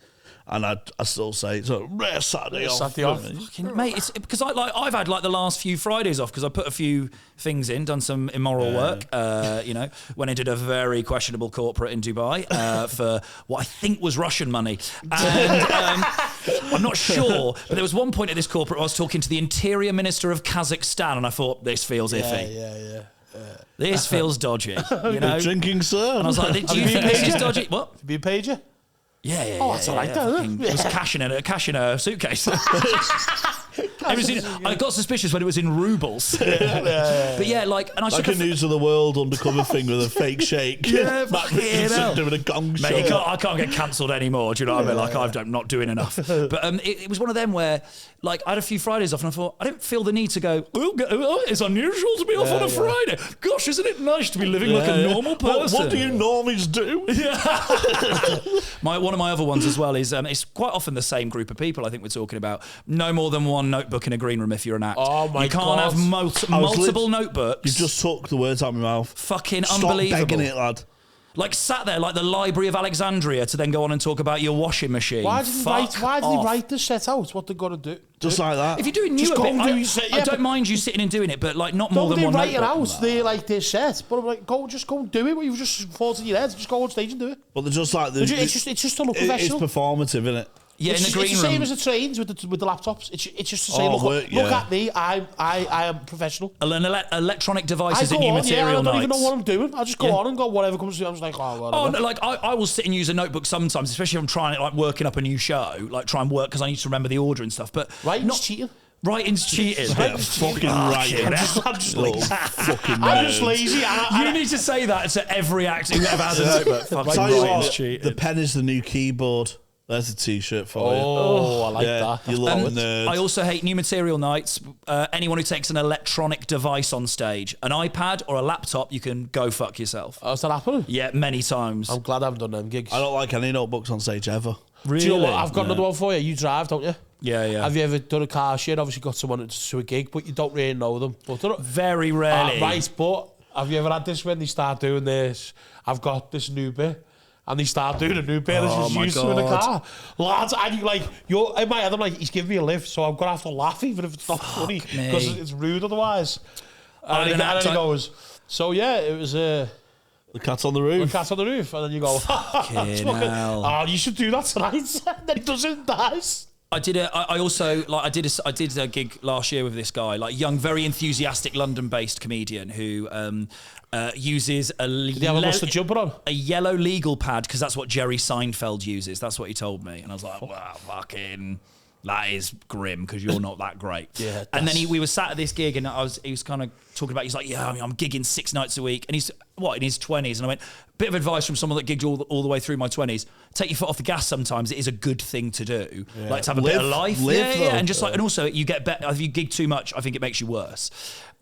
And I still say it's a rare Saturday off. Saturday off. Fucking, mate, it's because I've had like the last few Fridays off because I put a few things in, done some immoral work. Went and did a very questionable corporate in Dubai for what I think was Russian money. And I'm not sure, but there was one point at this corporate where I was talking to the Interior Minister of Kazakhstan, and I thought this feels iffy. Yeah. This feels dodgy. You know, drinking, sir. And I was like, "Do you think this is dodgy?" What? Have you paid you? Yeah. Oh, that's all right, though. It was cash in a suitcase. I got suspicious when it was in rubles. But yeah, like, and I like a News of the World undercover thing with a fake shake. Yeah, Matt Richardson doing a gong show. Mate, I can't get cancelled anymore. Do you know what I mean? Like, I'm not doing enough. But it was one of them where, like, I had a few Fridays off, and I thought I don't feel the need to go. It's unusual to be off on a Friday. Gosh, isn't it nice to be living like a normal person? What do you normies do? One of my other ones as well is it's quite often the same group of people. I think we're talking about no more than one notebook in a green room if you're an act. Oh my God. You can't have multiple notebooks. You just took the words out of my mouth. Fucking Stop unbelievable. begging it, lad. Like sat there like the Library of Alexandria to then go on and talk about your washing machine. Why did he write the set out? What they're going to do? Just like that. If you're doing new a bit, I don't mind you sitting and doing it, but like not more than one write notebook. It out. They're like this set, but I'm like, go and do it. What you've just thought in your head, just go on stage and do it. But they're just like it's just to look professional. It's performative, isn't it? Yeah, in the green room. It's the same as the trains with the laptops. It's just to say, look at me. I am professional. An electronic device at new material I don't nights. even know what I'm doing. I just go on and go whatever comes to me. I'm just like, whatever. Oh, no, like I will sit and use a notebook sometimes, especially if I'm trying like working up a new show, like try and work because I need to remember the order and stuff. But writing's cheating. Writing's cheating. Fucking writing. I'm just lazy. You need to say that to every actor who ever has a notebook. Fucking writing's cheating. The pen is the new keyboard. There's a t-shirt for you. Oh, I like that. You little nerd. I also hate new material nights. Anyone who takes an electronic device on stage, an iPad or a laptop, you can go fuck yourself. Oh, is that happening? Yeah, many times. I'm glad I haven't done them gigs. I don't like any notebooks on stage ever. Really? Do you know what? I've got another one for you. You drive, don't you? Yeah. Have you ever done a car share? Obviously got someone to a gig, but you don't really know them. But very rarely. Right, but have you ever had this when they start doing this? I've got this new bit. And they start doing a new bit as used to in the car. Lads, and you're in my head, I'm like, he's giving me a lift, so I'm going to have to laugh even if it's not funny. Because it's rude otherwise. And he goes, so yeah, it was... the cat's on the roof. The cat's on the roof. And then you go, you should do that tonight. And then he does it and dies. I did a gig last year with this guy, like young, very enthusiastic London-based comedian who uses a yellow legal pad because that's what Jerry Seinfeld uses. That's what he told me, and I was like, wow, fucking. That is grim because you're not that great. Yeah, and then we were sat at this gig and he was kind of talking about, he's like, yeah, I'm gigging 6 nights a week. And he's, in his 20s? And I went, bit of advice from someone that gigged all the way through my 20s. Take your foot off the gas sometimes. It is a good thing to do. Yeah. Like to have a bit of life. And just like, and also you get better. If you gig too much, I think it makes you worse.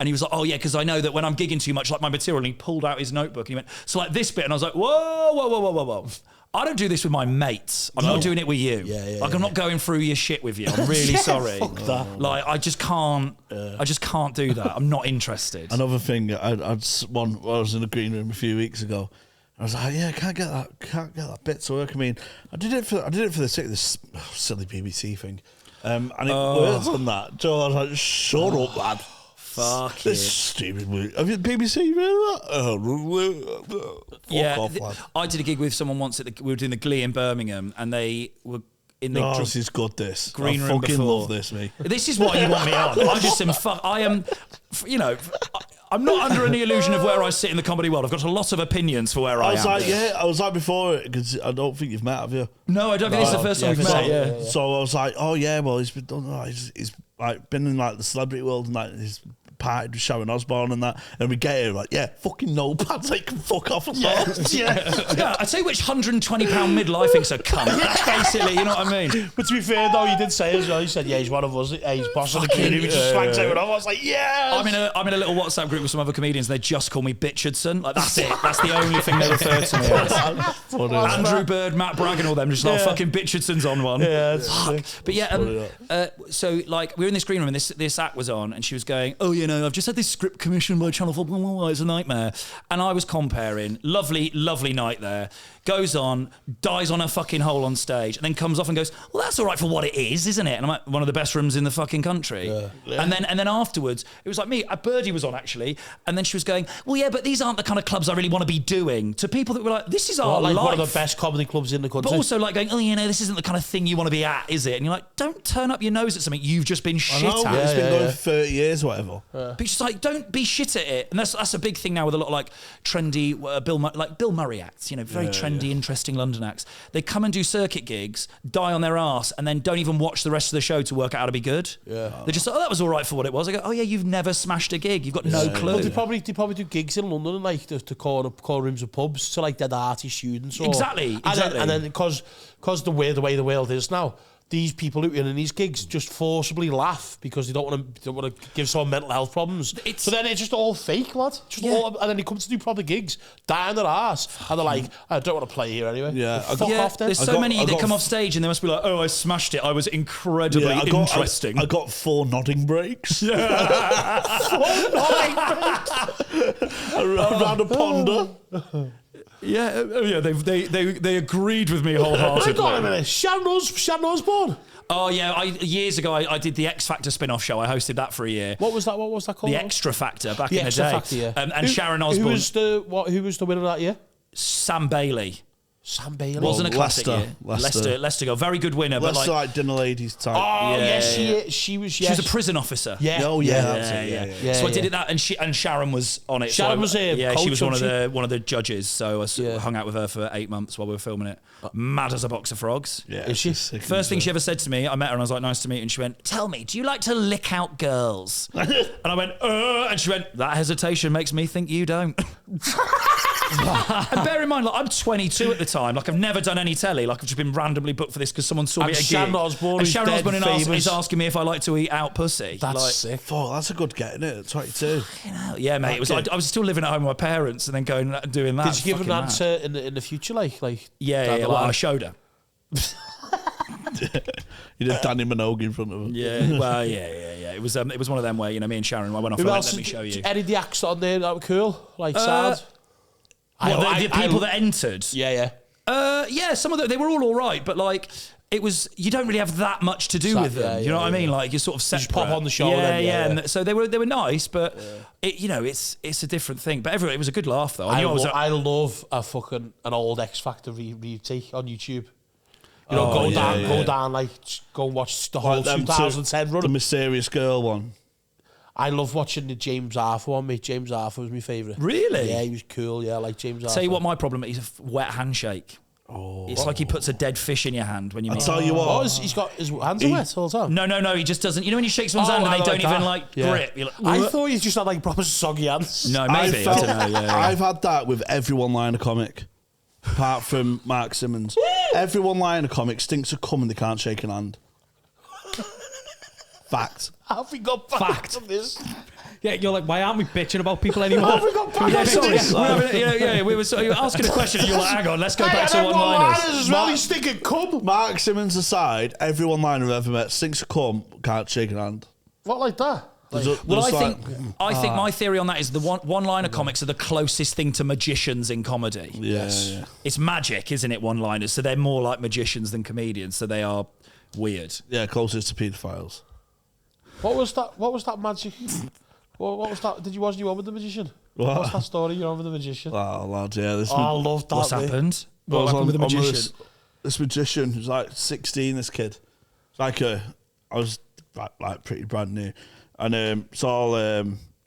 And he was like, oh yeah, because I know that when I'm gigging too much, like my material, and he pulled out his notebook and he went, so like this bit. And I was like, whoa. I don't do this with my mates. I'm not doing it with you. I'm not going through your shit with you. I'm really sorry. Fuck that. Like, I just can't do that. I'm not interested. Another thing, I was in a green room a few weeks ago. I was like, I can't get that bit to work. I mean, I did it for the sake of this silly BBC thing. And it worked on that. Joe, I was like, shut up, lad. Fuck This it. stupid movie. Have you BBC read that? Yeah, Fuck off, lad. I did a gig with someone once. We were doing the Glee in Birmingham, and they were in the Oh, this is good, this. green I room fucking before. love this, me. This is why you want me on. I'm just some fuck. I am, I'm not under any illusion of where I sit in the comedy world. I've got a lot of opinions for where I am. I was like before it, because I don't think you've met, have you? No, I don't think it's the first time we've met. Yeah. So I was like, oh yeah, well he's been done. He's like been in like the celebrity world and like he's partied with Sharon Osbourne and that. And we get here like, yeah, fucking no pads, they can fuck off. Yeah. I'd say which £120 midlifing's a cunt. That's basically, you know what I mean? But to be fair, though, you did say as well. You said, yeah, he's one of us. He's boss of the community. He just slangs everyone off. I was like, yeah. I'm in a little WhatsApp group with some other comedians. They just call me Bitchardson. Like that's it. That's the only thing they refer to me as. Andrew Bird, Matt Bragg, and all them just like fucking Bitchardson's on one. Yeah, but yeah, so like we were in this green room and this act was on, and she was going, oh, you know, I've just had this script commissioned by Channel 4. It's a nightmare. And I was comparing. Lovely, lovely night there. Goes on, dies on a fucking hole on stage, and then comes off and goes, well, that's all right for what it is, isn't it? And I'm like, one of the best rooms in the fucking country. Yeah. And then afterwards, it was like me, Birdie was on actually, and then she was going, well, yeah, but these aren't the kind of clubs I really want to be doing. To people that were like, this is our life. One of the best comedy clubs in the country. But also like going, oh, you know, this isn't the kind of thing you want to be at, is it? And you're like, don't turn up your nose at something you've just been shit at. It's been going for 30 years or whatever. But it's just like, don't be shit at it. And that's a big thing now with a lot of like trendy, Bill Murray acts, you know, very trendy, interesting London acts. They come and do circuit gigs, die on their arse, and then don't even watch the rest of the show to work out how to be good. Yeah. They're just like, oh, that was all right for what it was. I go, oh yeah, you've never smashed a gig. You've got no clue. Well, they probably do gigs in London and like the call rooms of pubs to like dead arty students. Exactly. And then because the way the world is now, these people who are in these gigs just forcibly laugh because they don't want to give someone mental health problems. So then it's just all fake, lad. And then they come to do proper gigs, die on their arse, and they're like, I don't want to play here anyway. Yeah, fuck off then. There's so many that come off stage and they must be like, oh, I smashed it. I was incredibly interesting. I got 4 nodding breaks. Yeah. 4 nodding breaks. Around a ponder. Yeah, they agreed with me wholeheartedly. Hang on a minute, Sharon Osbourne. Oh yeah, years ago I did the X Factor spin-off show. I hosted that for a year. What was that called? The Extra Factor back in the Extra day. Factor, yeah. And Sharon Osbourne. Who was the winner of that year? Sam Bailey. Sam Bailey Wasn't a classic year. Leicester girl, very good winner. Leicester, but like dinner ladies type. Oh yes, she was. She was a prison officer. Yeah. Oh yeah. So I did it that, and Sharon was on it. Sharon was here. Yeah, she was one of the judges. So I hung out with her for 8 months while we were filming it. Mad as a box of frogs. Yeah. Is she? First thing she ever said to me, I met her and I was like, nice to meet you. And she went, tell me, do you like to lick out girls? And I went, and she went, that hesitation makes me think you don't. And bear in mind, like, I'm 22 at the time. Like, I've never done any telly. Like, I've just been randomly booked for this because someone saw me at a gig. Sharon Osbourne is asking me if I like to eat out pussy. That's sick. Oh, that's a good get, isn't it? At 22. Yeah, mate. It was. I was still living at home with my parents and then going and doing that. Did you give an answer in the future, like? Yeah. Well, I showed her. You did Danny Minogue in front of her. Yeah. Well, yeah. It was one of them where, you know, me and Sharon, I went off and went, let me show you. Any of the acts on there that were cool, like sad. The people that entered. Yeah. Yeah, some of them, they were all right, but like, it was, you don't really have that much to do with them. You know what I mean? Like, you're sort of separate. You just pop on the show. Yeah. And so they were nice, but it's a different thing. But it was a good laugh though. I love an old X Factor retake on YouTube. You know, go down, like, go watch the whole 2010 run. The Mysterious Girl one. I love watching the James Arthur one, mate. James Arthur was my favourite. Really? Yeah, he was cool. Yeah, like James Arthur. Tell you what my problem is, a wet handshake. Oh. It's like he puts a dead fish in your hand when you meet him. I'll tell you what. He's got his hands wet all the time. No, he just doesn't. You know when you shake someone's hand and they don't even grip? You're like, I thought he just had like proper soggy hands. No, maybe. I don't know. Yeah. I've had that with every one-liner comic, apart from Mark Simmons. Every one-liner comic stinks of cum and they can't shake an hand. Fact. Have we got back to this? Yeah, you're like, why aren't we bitching about people anymore? Have we got back to this? We were asking a question and you're like, hang on, let's go back to one-liners. As well, he's stinking cum. Mark Simmons aside, every one-liner I've ever met stinks of cum, can't shake an hand. What, like that? I think my theory on that is the one-liner comics are the closest thing to magicians in comedy. Yeah. It's magic, isn't it, one-liners? So they're more like magicians than comedians, so they are weird. Yeah, closest to paedophiles. What was that magic? What was that? Wasn't you on with the magician? What? What's that story? You're on with the magicician. Oh, lad, yeah. I love that. What's happened? What happened with the magician? This magician who's like 16, this kid. It's like I was like pretty brand new. And it's all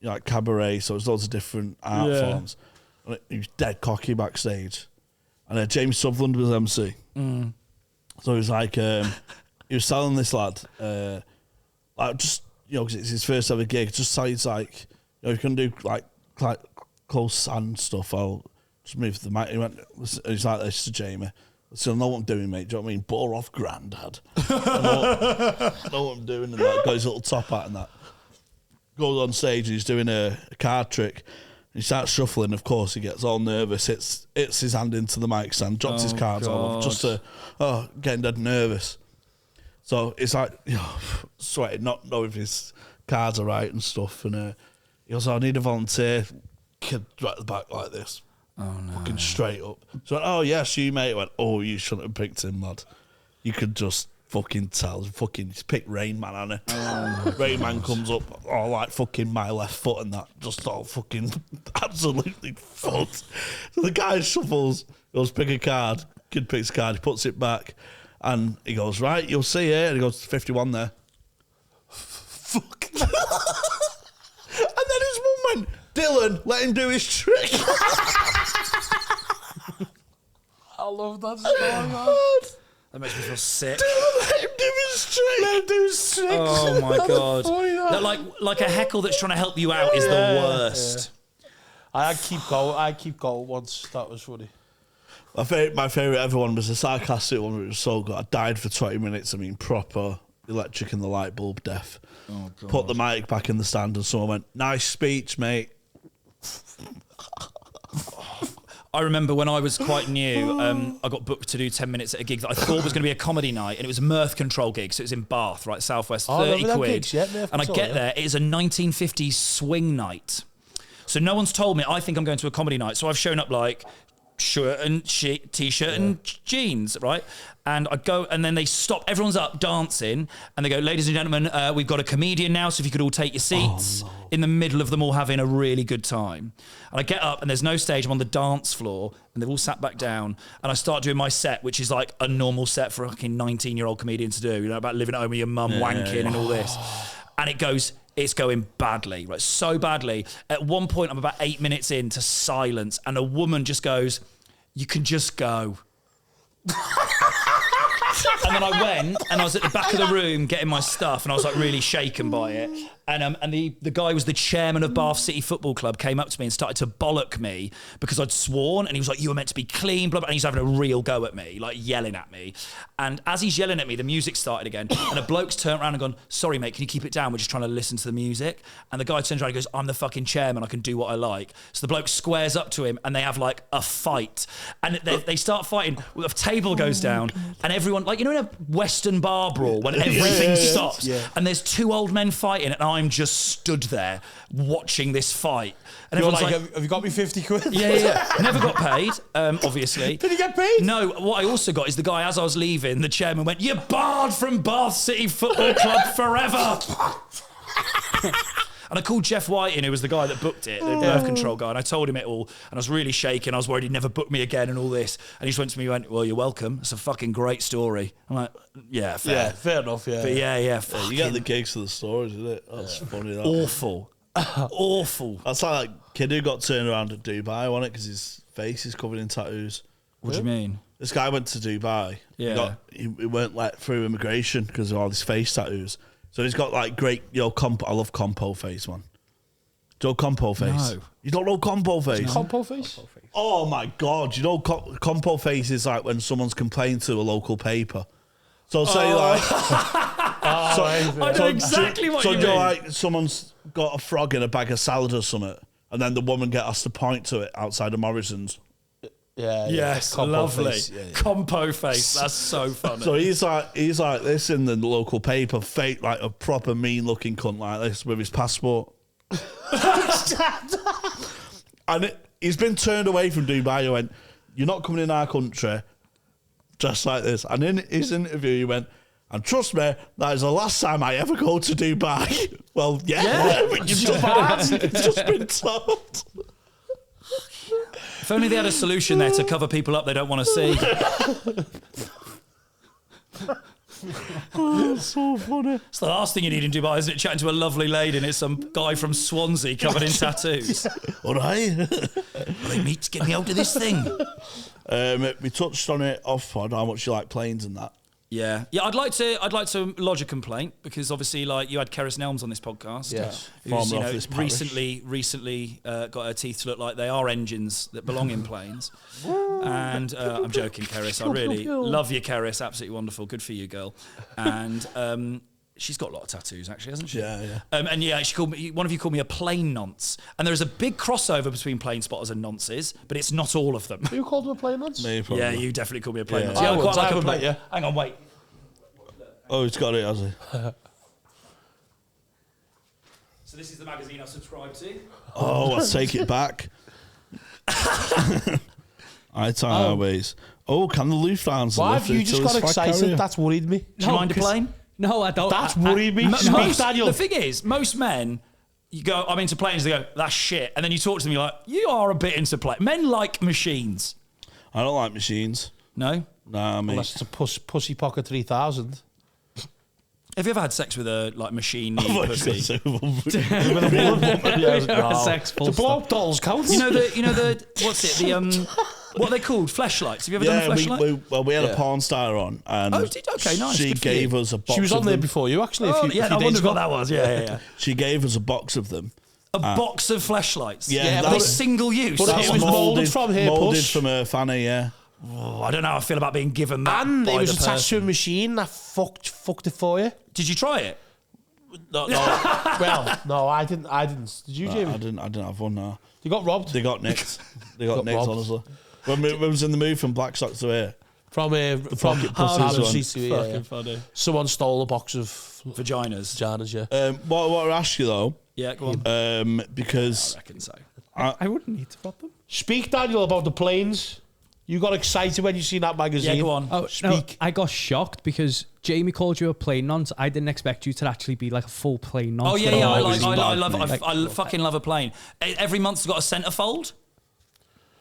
like cabaret, so there's loads of different art forms. And he was dead cocky backstage. And James Sutherland was MC. So he was like, he was telling this lad, like just, because it's his first ever gig, just so he's like, if you can do like close hand stuff, I'll just move the mic. He's like this to Jamie. So I know what I'm doing, mate. Do you know what I mean? Bore off, granddad. I know what I'm doing. And that. Got his little top hat and that. Goes on stage and he's doing a card trick. He starts shuffling. Of course, he gets all nervous. Hits his hand into the mic stand, drops his cards all off, just getting dead nervous. So it's like, sweating, not knowing if his cards are right and stuff. And he goes, I need a volunteer. Kid right at the back like this. Oh, no. Fucking straight up. So, oh, yes, you, mate. I went, oh, you shouldn't have picked him, lad. You could just fucking tell. He's picked Rain Man, hasn't he? Rain Man comes up, all like fucking my left foot and that. Just all fucking absolutely fucked. So the guy shuffles, goes pick a card. Kid picks a card, he puts it back. And he goes, right, you'll see it. And he goes, 51 there. Fuck. And then his mum went, Dylan, let him do his trick. I love that story, man. That makes me feel sick. Dylan, let him do his trick. Let him do his trick. Oh my God. Funny, like a heckle that's trying to help you out is the worst. Yeah. I'd keep going once. That was funny. My favourite ever one was the sarcastic one, which was so good. I died for 20 minutes. I mean, proper electric in the light bulb death. Oh, God. Put the mic back in the stand and someone went, nice speech, mate. I remember when I was quite new, I got booked to do 10 minutes at a gig that I thought was going to be a comedy night, and it was a mirth control gig, so it was in Bath, right, Southwest, 30 quid. Gigs, yeah, and I get there, it is a 1950s swing night. So no one's told me, I think I'm going to a comedy night, so I've shown up like shirt and t-shirt and jeans, right? And I go, and then they stop, everyone's up dancing, and they go, ladies and gentlemen, we've got a comedian now, so if you could all take your seats, in the middle of them all having a really good time. And I get up, and there's no stage, I'm on the dance floor, and they've all sat back down, and I start doing my set, which is like a normal set for a fucking 19-year-old comedian to do, about living at home with your mum, wanking and all this. And it's going badly, right? So badly. At one point, I'm about 8 minutes into silence, and a woman just goes, you can just go. And then I went, and I was at the back of the room getting my stuff, and I was like really shaken by it. And the guy was the chairman of Bath City Football Club, came up to me and started to bollock me because I'd sworn, and he was like, you were meant to be clean, blah, blah, and he's having a real go at me, like yelling at me. And as he's yelling at me, the music started again, and a bloke's turned around and gone, sorry mate, can you keep it down? We're just trying to listen to the music. And the guy turns around and goes, I'm the fucking chairman, I can do what I like. So the bloke squares up to him, and they have like a fight. And they start fighting, a table goes down, and everyone, like, you know in a Western bar brawl, when everything stops, and there's two old men fighting, and I'm just stood there watching this fight. And everyone's like, have you got me 50 quid? Yeah. Never got paid, obviously. Did he get paid? No, what I also got is the guy, as I was leaving, the chairman went, you're barred from Bath City Football Club forever. And I called Jeff White in, who was the guy that booked it, the birth control guy, and I told him it all, and I was really shaking. I was worried he'd never book me again and all this. And he just went to me and went, well, you're welcome. It's a fucking great story. I'm like, yeah, fair. Yeah, fair enough, yeah. But yeah, you get the gigs for the stories, isn't it? That's funny. That. Awful. Awful. That's like that kid who got turned around at Dubai, wasn't it? Because his face is covered in tattoos. What do you mean? This guy went to Dubai. Yeah. He weren't let through immigration because of all his face tattoos. So he's got like great, I love Compo face, man. Do you know Compo face? No. You don't know Compo face? Compo face? Oh my God. You know Compo face is like when someone's complained to a local paper. So say I know exactly what you mean. So like someone's got a frog in a bag of salad or something, and then the woman gets asked to point to it outside of Morrison's. Yeah. Yes, Compo lovely. Face. Yeah. Compo face. That's so funny. So he's like this in the local paper, fake like a proper mean looking cunt like this with his passport. And he's been turned away from Dubai. He went, you're not coming in our country, just like this. And in his interview, he went, And trust me, that is the last time I ever go to Dubai. Well, you've just been told. If only they had a solution there to cover people up they don't want to see. Oh, that's so funny. It's the last thing you need in Dubai, isn't it? Chatting to a lovely lady and it's some guy from Swansea covered in tattoos. All right. Right, mate, get me out of this thing. We touched on it off pod, how much you like planes and that. Yeah, I'd like to lodge a complaint because obviously, like, you had Keris Nelms on this podcast, who's recently got her teeth to look like they are engines that belong in planes. And I'm joking, Keris. I really love you, Keris. Absolutely wonderful. Good for you, girl. And she's got a lot of tattoos, actually, hasn't she? Yeah. And she called me. One of you called me a plane nonce, and there is a big crossover between plane spotters and nonces, but it's not all of them. You called him a plane nonce? Me, Yeah, you definitely called me a plane nonce. I Yeah, would, quite like I a would, plane. yeah. Hang on, wait. Oh, he's got it, has he? So this is the magazine I subscribe to. Oh, I'll take it back. I tie our ways. Oh, can the Lufthansa Why lift have you it just to got his flag excited? carrier? That's worried me. Do you mind a plane? No, I don't. That's worried me. Most, Daniel. the thing is, most men, you go, I'm into planes, they go, that's shit. And then you talk to them, you're like, you are a bit into planes. Men like machines. I don't like machines. No? Nah, mate. Unless it's a pussy pocket 3000. Have you ever had sex with a machine pussy? Sex full to blow up dolls count. You know the what's it? The what are they called? Fleshlights. Have you ever done a fleshlight? We had a porn star on, and okay, nice. she Good for gave you. us a box. She was of on there them. before you, actually. Oh, a few I days wondered ago. what that was. Yeah. She gave us a box of them. A box of fleshlights. Yeah, Are they single use? But it was moulded from her Moulded puss. from her fanny, yeah. Oh, I don't know how I feel about being given that. And by it was the attached to a person. machine that fucked it for you. Did you try it? No. Well, no, I didn't. Did you, Jamie? I didn't have one, no. You got robbed? They got nicked. They got nicked, robbed. honestly. When we was in the move from Blackstock to here. From pocket pussies one. Fucking funny. Someone stole a box of Vaginas. Yeah. What I ask you, though, Yeah, go on. because I reckon so. I wouldn't need to rob them. Speak, Daniel, about the planes. You got excited when you seen that magazine. Yeah, go on. Oh, Speak. no, I got shocked because Jamie called you a plane nonce. I didn't expect you to actually be like a full plane nonce. Oh yeah, Like, I fucking love a plane. Every month's got a centerfold.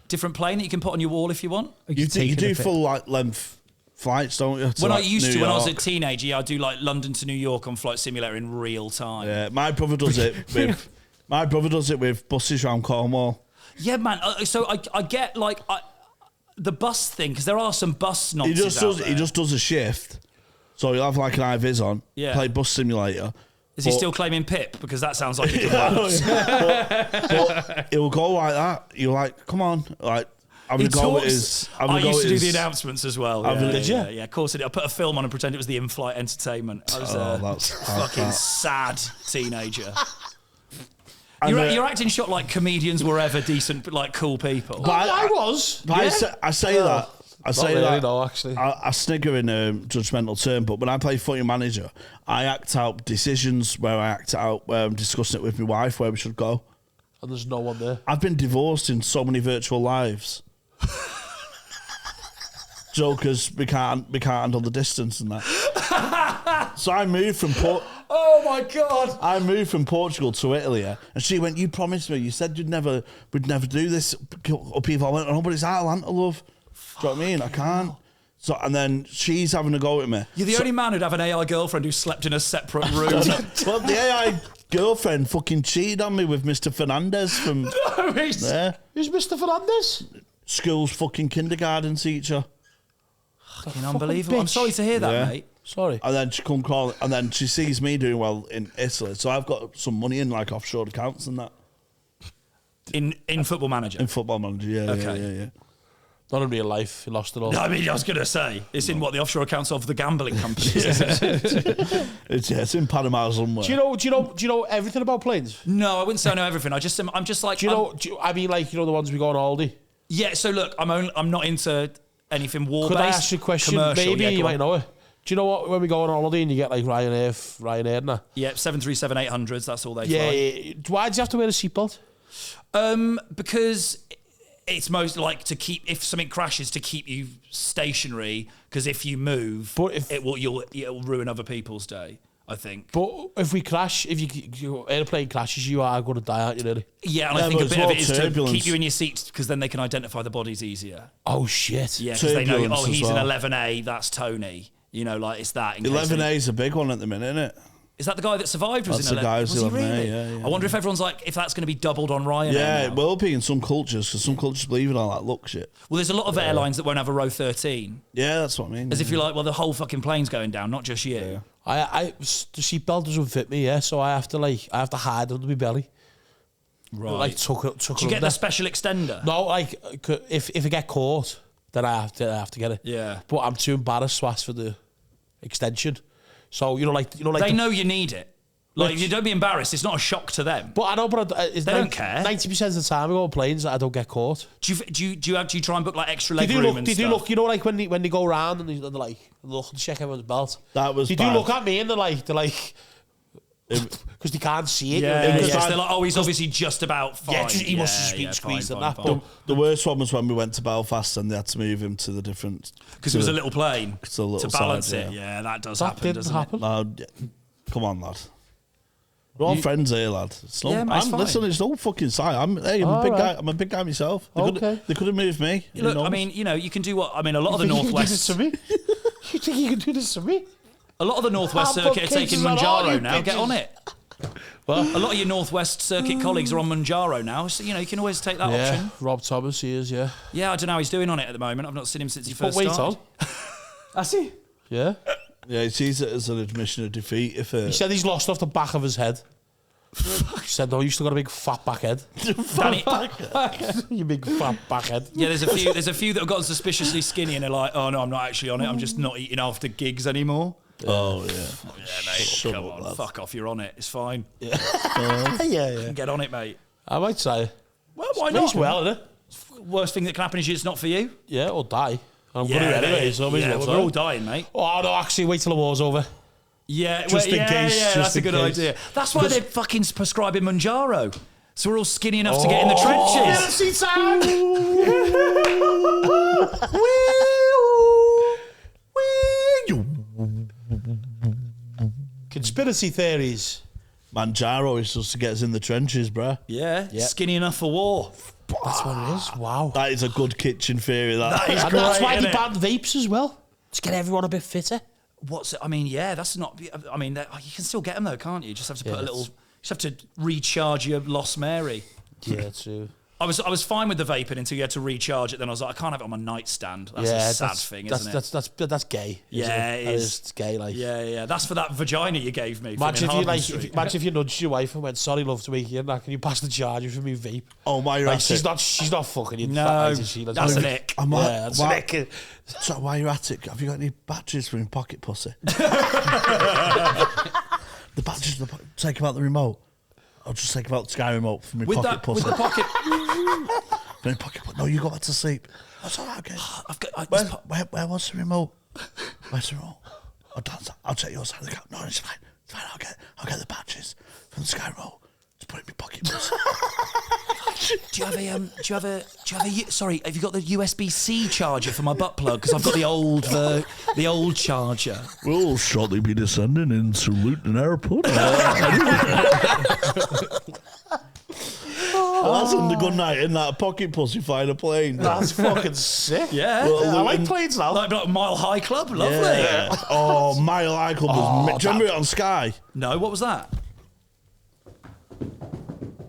Different plane that you can put on your wall if you want. you do full length flights, don't you? When I like used New to, when I was a York. teenager, yeah, I do like London to New York on Flight Simulator in real time. Yeah, my brother does it with buses around Cornwall. Yeah, man. So I get like the bus thing because there are some bus nonsense. He just does a shift, so he'll have like an eye-vis on, Yeah. play bus simulator. Is he still claiming Pip? Because that sounds like it could work. but it will go like that. You're like, come on, like. I used to do the announcements as well. Did you? Yeah, of course I did. I put a film on and pretend it was the in-flight entertainment. I was that's fucking sad teenager. And You're acting shot like comedians were ever decent, but like cool people. But I was. But I say that. I say really, that. no, actually. I snigger in a judgmental term, but when I play Footy Manager, I act out decisions where I'm discussing it with my wife where we should go. And there's no one there. I've been divorced in so many virtual lives. Jokers, we can't handle the distance and that. So I moved from Oh my God! I moved from Portugal to Italy, and she went, "You promised me. You said we'd never do this." People, I went, "Oh, but it's Atlanta, love." Do you know what I mean? I can't. So, and then she's having a go at me. You're the only man who'd have an AI girlfriend who slept in a separate room. Well, the AI girlfriend fucking cheated on me with Mr. Fernandez from there. Who's Mr. Fernandez? School's fucking kindergarten teacher. Fucking unbelievable. I'm sorry to hear that, mate. Sorry. And then she come call, and then she sees me doing well in Italy, so I've got some money in like offshore accounts and that. In Football Manager. In Football Manager, yeah. Not in real life. He lost it all. No, I mean, I was going to say it's in what the offshore accounts of the gambling companies. It's in Panama somewhere. Do you know everything about planes? No, I wouldn't say I know everything. I'm just like. I mean, like, the ones we go on holiday? Yeah. So look, I'm not into anything war based. Could I ask you a question? Maybe you might know it. Do you know what, when we go on holiday and you get like Ryanair and that? Yeah, 737-800s. That's all they fly. Yeah. Why do you have to wear a seatbelt? Because it's most like to keep, if something crashes, to keep you stationary, because if you move, it'll ruin other people's day, I think. But if we crash, if your airplane crashes, you are going to die, aren't you, really? Yeah, and I think a bit of it is to keep you in your seats, because then they can identify the bodies easier. Oh, shit. Yeah, because they know, oh, he's in 11A, that's Tony. You know, like, it's that. 11A is a big one at the minute, isn't it? Is that the guy that survived? That's the guy who's 11A, really? yeah. I wonder if everyone's like, if that's going to be doubled on Ryanair. Yeah, now. it will be in some cultures, because some cultures believe in all that luck shit. Well, there's a lot of airlines that won't have a row 13. Yeah, that's what I mean. As if you're like, well, the whole fucking plane's going down, not just you. Yeah. The seatbelt doesn't fit me, so I have to hide under my belly. Right. Like tuck Do you get the special extender? No, like if I get caught, then I have to get it. Yeah. But I'm too embarrassed to ask for the extension. So they know you need it. Like, you don't be embarrassed. It's not a shock to them. But I know, they don't care. 90% of the time I go on planes, I don't get caught. Do you try and book like extra leg room and stuff? They do look, like when they go around and they're like look and check everyone's belt. That was. They bad. do look at me and they're like because they can't see it. Yeah, they're like, oh, he's obviously just about fine. Yeah, he must have been squeezed and that. The worst one was when we went to Belfast and they had to move him to the different. Because it was a little plane to balance side, it. Yeah, that does that happen, doesn't it? No, come on, lad. We're all friends here, lad. Listen, it's no fucking sign. I'm a big guy. I'm a big guy myself. They could have moved me. Look, I mean, you can do what. I mean, a lot of the Northwest. You think you can do this to me? A lot of the Northwest Circuit are taking Manjaro now. Get on it. Well, a lot of your Northwest Circuit colleagues are on Manjaro now, so you can always take that option. Rob Thomas, he is. Yeah. Yeah, I don't know how he's doing on it at the moment. I've not seen him since he first started. On. I see. Yeah. Yeah, he sees it as an admission of defeat. He said he's lost off the back of his head. He said, "No, you still got a big fat back head." You big fat back head. Yeah, there's a few that have gotten suspiciously skinny and they're like, "Oh no, I'm not actually on it. I'm just not eating after gigs anymore." Oh yeah. Yeah, mate. Come on, fuck off. You're on it. It's fine. Yeah, yeah. Get on it, mate. I might say. Well, why not? Well, isn't it? Worst thing that can happen is it's not for you. Yeah, or die. I'm going to anyway, so we're all dying, mate. Oh no, actually, wait till the war's over. Yeah, just in case. Yeah, that's a good idea. That's why they're fucking prescribing Manjaro. So we're all skinny enough to get in the trenches. Conspiracy theories. Manjaro is just to get us in the trenches, bruh. Yeah, skinny enough for war. That's what it is. Wow. That is a good kitchen theory. That is and great, that's why they banned vapes as well. To get everyone a bit fitter. I mean, yeah, that's not. I mean, you can still get them though, can't you? You just have to put a little. You just have to recharge your Lost Mary. Yeah, true. I was fine with the vaping until you had to recharge it. Then I was like, I can't have it on my nightstand. That's a sad thing, isn't it? That's gay. Yeah, it is. It's gay. Like, yeah. That's for that vagina you gave me. Imagine if you nudged your wife and went, "Sorry, love, to wake you. Now can you pass the charger for me vape?" Oh my! Like, she's not fucking you. No, that's an ick. That's an ick. So while you're at it, have you got any batteries for your pocket pussy? The batteries. Take them out the remote. I'll just take about the Sky remote from my pocket pussy. With the pocket. No, you go back to sleep. That's all right, okay. Where was the remote? Where's the remote? I'll take your side of the car. No, it's fine. It's fine. I'll get the batteries from the Sky remote. Just put it in my pocket pussy. Do you got the USB-C charger for my butt plug? Because I've got the old charger. We'll shortly be descending into Luton Airport. That's a good night in that pocket pussy flying a plane. That's fucking sick. Yeah. I like planes now. Like Mile High Club, lovely. Yeah. Oh, Mile High Club was... Do you remember it on Sky? No, what was that?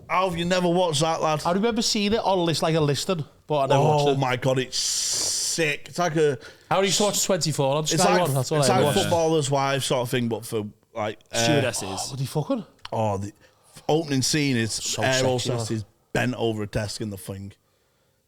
How have you never watched that, lad? I remember seeing it on a listing, but I never watched it. Oh my god, it's sick. It's like a... How do you watch 24 on Sky One? That's it's like footballers' wives sort of thing, but for like... stewardesses. What are you fucking? Oh, the opening scene is So air sexy, hostesses bent over a desk in the thing.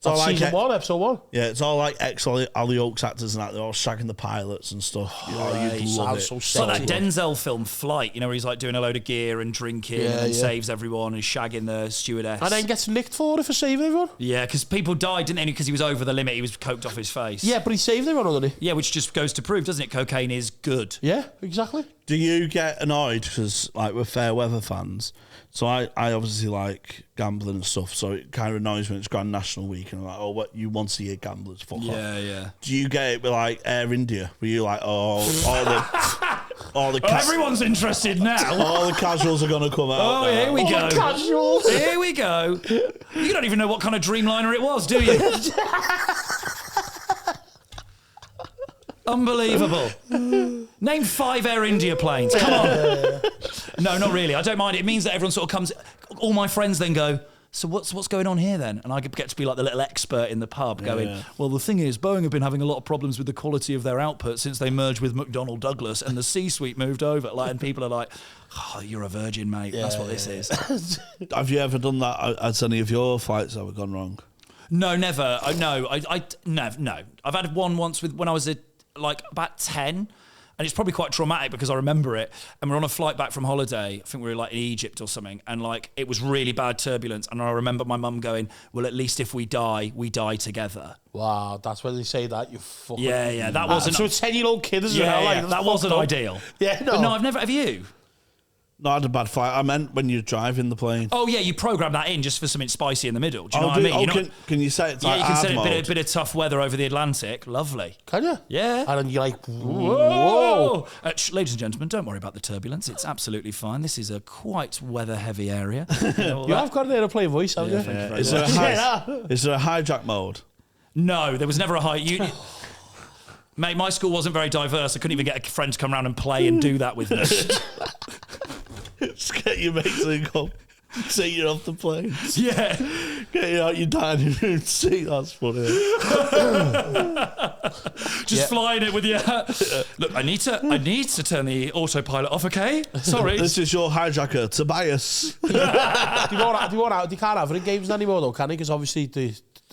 That's season 1, episode 1. Yeah, it's all like ex-Hollyoaks actors and that. They're all shagging the pilots and stuff. You'd love it. So it's like that Denzel film Flight, where he's like doing a load of gear and drinking and saves everyone and shagging the stewardess. And then gets nicked for it for saving everyone. Yeah, because people died, didn't they? Because he was over the limit. He was coked off his face. Yeah, but he saved everyone, didn't he? Yeah, which just goes to prove, doesn't it? Cocaine is good. Yeah, exactly. Do you get annoyed because, like, we're fair weather fans? So I obviously like gambling and stuff, so it kind of annoys me when it's Grand National Week and and like, oh, what you want to see gamblers? Fuck off. Yeah. Do you get it with like Air India? Were you like, oh, all the everyone's interested now. All the casuals are gonna come out. Oh, here we go. The casuals. Here we go. You don't even know what kind of Dreamliner it was, do you? Unbelievable. Name 5 Air India planes. Come on. No, not really. I don't mind. It means that everyone sort of comes. All my friends then go, so what's going on here then? And I get to be like the little expert in the pub going, well, the thing is, Boeing have been having a lot of problems with the quality of their output since they merged with McDonnell Douglas and the C-suite moved over. Like, and people are like, oh, you're a virgin, mate. That's what this is. Have you ever done that? Has any of your flights ever gone wrong? No, never. No. I've had one once when I was about 10. And it's probably quite traumatic because I remember it. And we're on a flight back from holiday. I think we were like in Egypt or something. And like it was really bad turbulence. And I remember my mum going, well, at least if we die together. Wow, that's when they say that. You fucking... Yeah, that wasn't... So a 10-year-old kid as well. Like, that wasn't ideal. Yeah, no. But no, I've never... Have you? No, I had a bad flight. I meant when you're driving the plane. Oh, yeah, you program that in just for something spicy in the middle. Do you know what I mean? Can you set it to you can set it a bit of tough weather over the Atlantic. Lovely. Can you? Yeah. And then you're like, whoa. Ladies and gentlemen, don't worry about the turbulence. It's absolutely fine. This is a quite weather-heavy area. You have got an aeroplane voice, haven't you? Thank you very much. Is there a hijack mode? No, there was never a high... Mate, my school wasn't very diverse. I couldn't even get a friend to come around and play and do that with me. Just get your mates to come take you off the plane. Yeah. Get you out your dining room seat. That's funny. Just flying it with your... Look, I need to turn the autopilot off, okay? Sorry. This is your hijacker, Tobias. They can't have it in games anymore, though, can they? Because obviously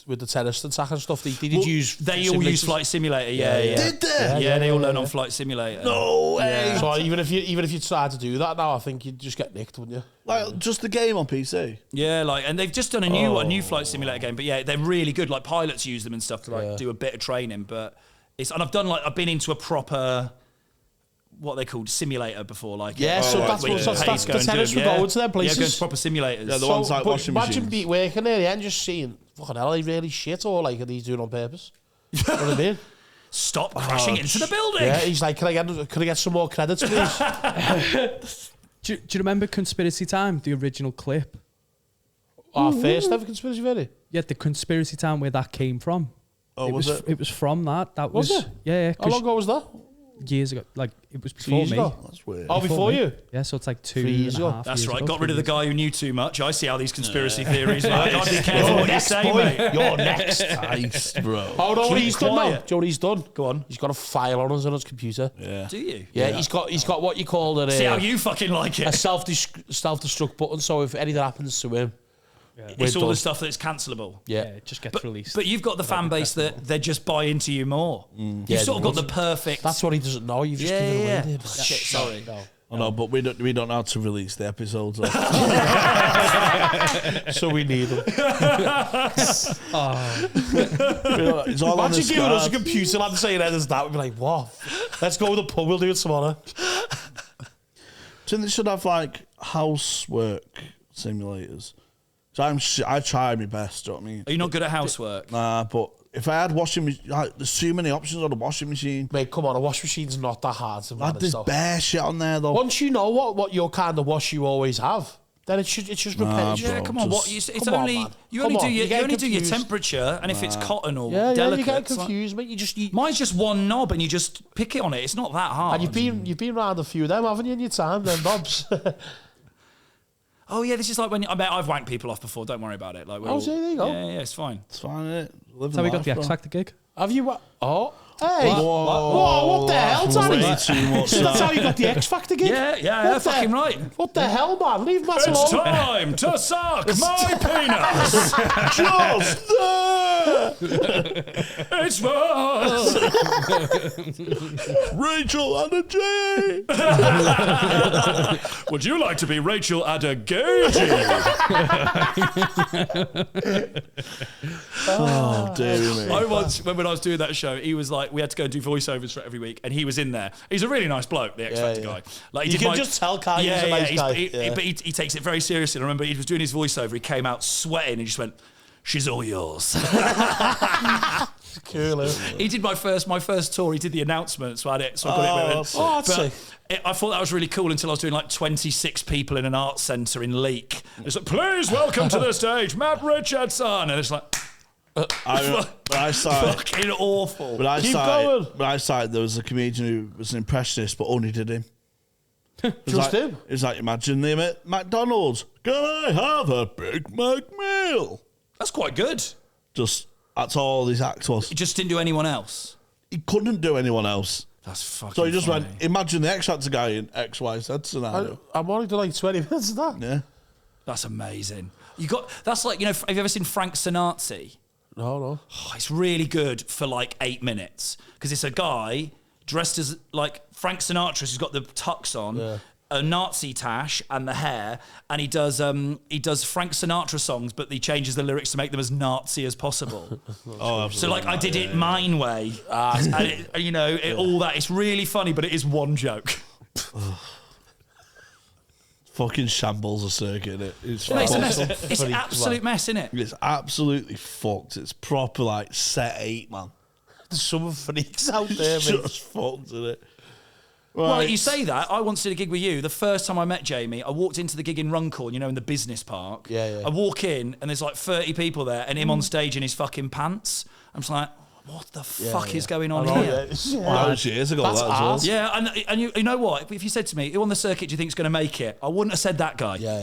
with the terrorist attack and stuff, they all use Flight Simulator. Yeah. Did they? Yeah, they all learn on Flight Simulator. No way. Yeah. So even if you tried to do that now, I think you'd just get nicked, wouldn't you? Like just the game on PC. Yeah, and they've just done a new Flight Simulator game, but yeah, they're really good. Like pilots use them and stuff to do a bit of training, but I've been into a proper what they called simulator before, like so that's the tennis we're going to them places. Yeah, going to proper simulators. Yeah, the ones like washing machines. Imagine working there and just seeing, fucking hell, are they really shit or like are these doing on purpose? You know what I mean? Stop crashing into the building. Yeah, he's like, can I get some more credits, please? Do you remember Conspiracy Time, the original clip? Our first ever Conspiracy Theory? Yeah, the Conspiracy Time where that came from. Oh, was it? It was from that. That was it? Yeah. How long ago was that? Years ago. Like, it was before me. That's weird. Oh, before you? Yeah, so it's like 2 years ago. That's right. Got rid of the guy who knew too much. I see how these conspiracy theories work. I'd be careful what you say, mate. You're next. Nice, bro. Oh, no, he's done now. Do you know what he's done? Go on. He's got a file on his computer. Yeah. Do you? Yeah, he's got what you call it. See how you fucking like it. A self-destruct button, so if anything happens to him, it's all the stuff that's cancelable. Yeah, it just gets released. But you've got the fan base that they just buy into you more. You've sort of got the perfect... That's what he doesn't know. You've just given it away. Shit, sorry. No. I know, but we don't know how to release the episodes. So we need them. It's all Imagine giving us a computer lad saying there's that. We'd be like, what? Let's go to the pub. We'll do it tomorrow. So they should have like housework simulators. So I try my best. Do you know what I mean? Are you not good at housework? Nah, but if I had washing machine, like, there's too many options on the washing machine. Mate, come on, a washing machine's not that hard to manage. There's bare shit on there though. Once you know what your kind of wash you always have, then it's just repetitive. Yeah, come on. You only do your temperature, and if it's cotton or delicate, you get confused, mate. Mine's just one knob, and you just pick it on it. It's not that hard. And you've been around a few of them, haven't you, in your time? Them knobs. Oh yeah, this is like when I've wanked people off before. Don't worry about it. Like, there you go. Yeah, it's fine. It's fine, isn't it? That's how we got the X Factor gig. Have you? Oh, hey! Whoa! What the hell, Danny? That's how you got the X Factor gig. Yeah, fucking right. What the hell, man? Leave Matt alone. It's time to suck my penis. Just there. It's fun. Rachel and a J. Would you like to be Rachel Adagage? Oh, dear me. I once, when I was doing that show, he was like, we had to go and do voiceovers for every week, and he was in there. He's a really nice bloke, the X Factor guy. Like, you can just tell, can't you? He's a nice guy. But he takes it very seriously. I remember he was doing his voiceover. He came out sweating and he just went, she's all yours. Cool. He did my first tour. He did the announcements. So I got it. I thought that was really cool until I was doing like 26 people in an art centre in Leek. It's like, please welcome to the stage, Matt Richardson, and it's like. I started, fucking awful. When I started, there was a comedian who was an impressionist, but only did him. Just him? It was like, imagine them at McDonald's. Can I have a Big Mac meal? That's quite good. That's all his act was. He just didn't do anyone else. He couldn't do anyone else. That's fucking So he just funny. went, imagine the X Factor guy in XYZ scenario. I'm only done like 20 minutes of that. Yeah. That's amazing. That's like, have you ever seen Frank Sinatra? No. Oh, it's really good for like 8 minutes because it's a guy dressed as like Frank Sinatra who's got the tux on, a Nazi tash and the hair, and he does Frank Sinatra songs, but he changes the lyrics to make them as Nazi as possible. So like I did it mine way, and all that. It's really funny, but it is one joke. Fucking shambles a circuit, innit? It's a mess. It's an absolute mess, innit? It's absolutely fucked. It's proper like set 8, man. There's some freaks out there, It's mate. just fucked, isn't it? Right. Well, you say that. I once did a gig with you. The first time I met Jamie, I walked into the gig in Runcorn, in the business park. Yeah. I walk in and there's like 30 people there and him on stage in his fucking pants. I'm just like, what the fuck is going on here? That was years ago, That's that as well. Yeah, and you know what? If you said to me, who on the circuit do you think is going to make it? I wouldn't have said that guy. Yeah.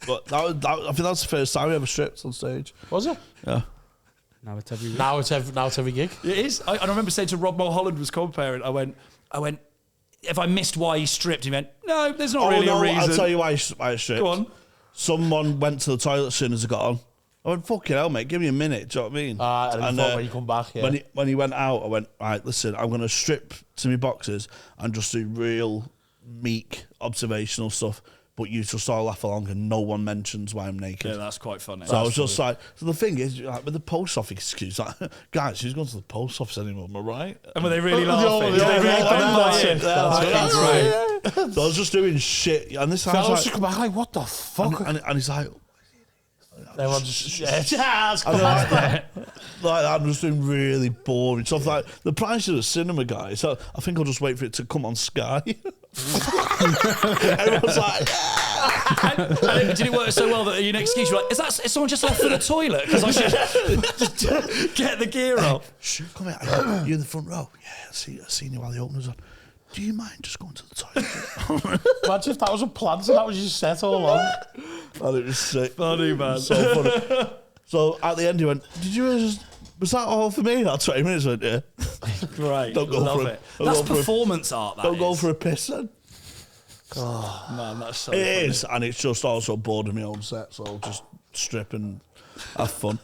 But I think that's the first time we ever stripped on stage. Was it? Yeah. Now it's every week. Now it's every gig. It is. And I remember saying to Rob Mulholland was co-parent, I went, if I missed why he stripped, he went, no, there's not really a reason. I'll tell you why I stripped. Go on. Someone went to the toilet as soon as I got on. I went, fucking hell, mate, give me a minute, do you know what I mean? And when you come back, When he went out, I went, right, listen, I'm going to strip to my boxes and just do real meek observational stuff, but you just all laugh along and no one mentions why I'm naked. Yeah, that's quite funny. So I was just like, so the thing is, like, with the post office excuse, like, guys, who's going to the post office anymore, am I right? And were they really laughing? So I was just doing shit, and this time I was Fellas like, come back like, what the fuck? and he's like, Everyone just like I'm just doing really boring stuff. Like the price of the cinema, guys. So I think I'll just wait for it to come on Sky. Everyone's like, and did it work so well that your next excuse, you're like, is someone just off for the toilet? Because I should get the gear off. Shh, come here. You're in the front row. Yeah, I seen you while the opener's on. Do you mind just going to the toilet? Imagine if that was a plan, so that was just set all along. And it was sick. Funny, man. So funny. So at the end, he went, "Did you just? Was that all for me? That 20 minutes?" I went, "Yeah." Great. Don't go Love for it. That's performance art. Don't go for a piss then. Oh, man, that's so It funny. is, and it's just also bored of my own set, so I'll just strip and have fun.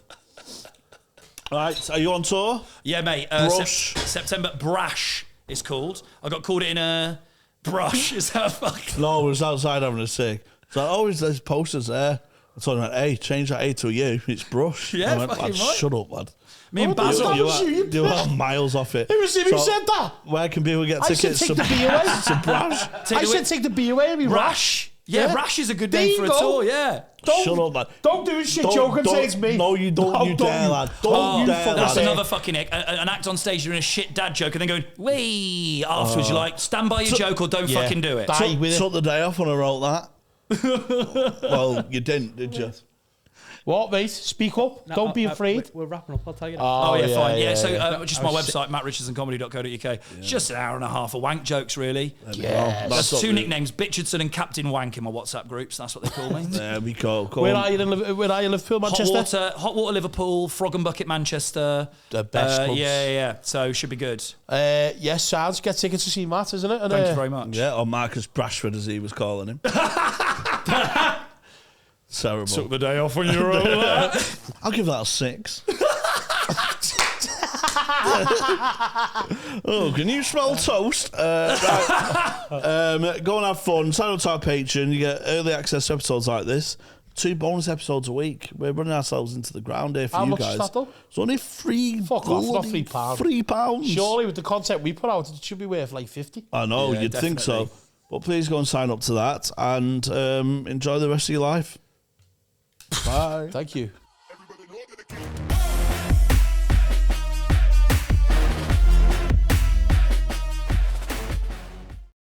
Right, are you on tour? Yeah, mate. Brush. September Brash is called. I got called it in a brush. Is that fucking? No, I was outside having a cig. So there's posters there. I told him, hey, change that A to a U. It's Brush. Yeah, I went, fucking lad, right. shut up, lad. Me and Basil. You are miles off it. It was him who said that. Where can people get I said tickets take the B away. to Brash? I said take the B away and be Rash. Yeah, Rash is a good name for a tour, yeah. Shut up, lad. Don't do a shit joke and say it's me. No, you don't. You dare, lad. Don't you dare, That's lad. another fucking an act on stage doing a shit dad joke and then going, wee, afterwards you're like, stand by your joke or don't fucking do it. Die with it. Took the day off when I wrote that. Well, you didn't, did you? What, mate? Speak up. No, Don't be afraid. We're wrapping up, I'll tell you that. Oh, yeah, fine. Yeah, so yeah. just my website, mattrichardsoncomedy.co.uk. It's just an hour and a half of wank jokes, really. Yeah. That's two nicknames, Bitchardson and Captain Wank in my WhatsApp groups. That's what they call me. There we go. Where are you in Liverpool, Manchester? Hot water Liverpool, Frog and Bucket Manchester. The best clubs. Yeah. So should be good. Yes, Sarge, get tickets to see Matt, isn't it? And, Thank you very much. Yeah, or Marcus Brashford, as he was calling him. Terrible. Took the day off when you were all that. I'll give that a 6. Oh, can you smell toast? Right. Go and have fun. Sign up to our Patreon. You get early access to episodes like this. 2 bonus episodes a week. We're running ourselves into the ground here for How you much guys. is that, though? It's only £3. Fuck off, not £3. £3. Surely with the content we put out, it should be worth like 50. I know, Yeah, you'd think so. definitely. But please go and sign up to that and enjoy the rest of your life. Bye. Thank you.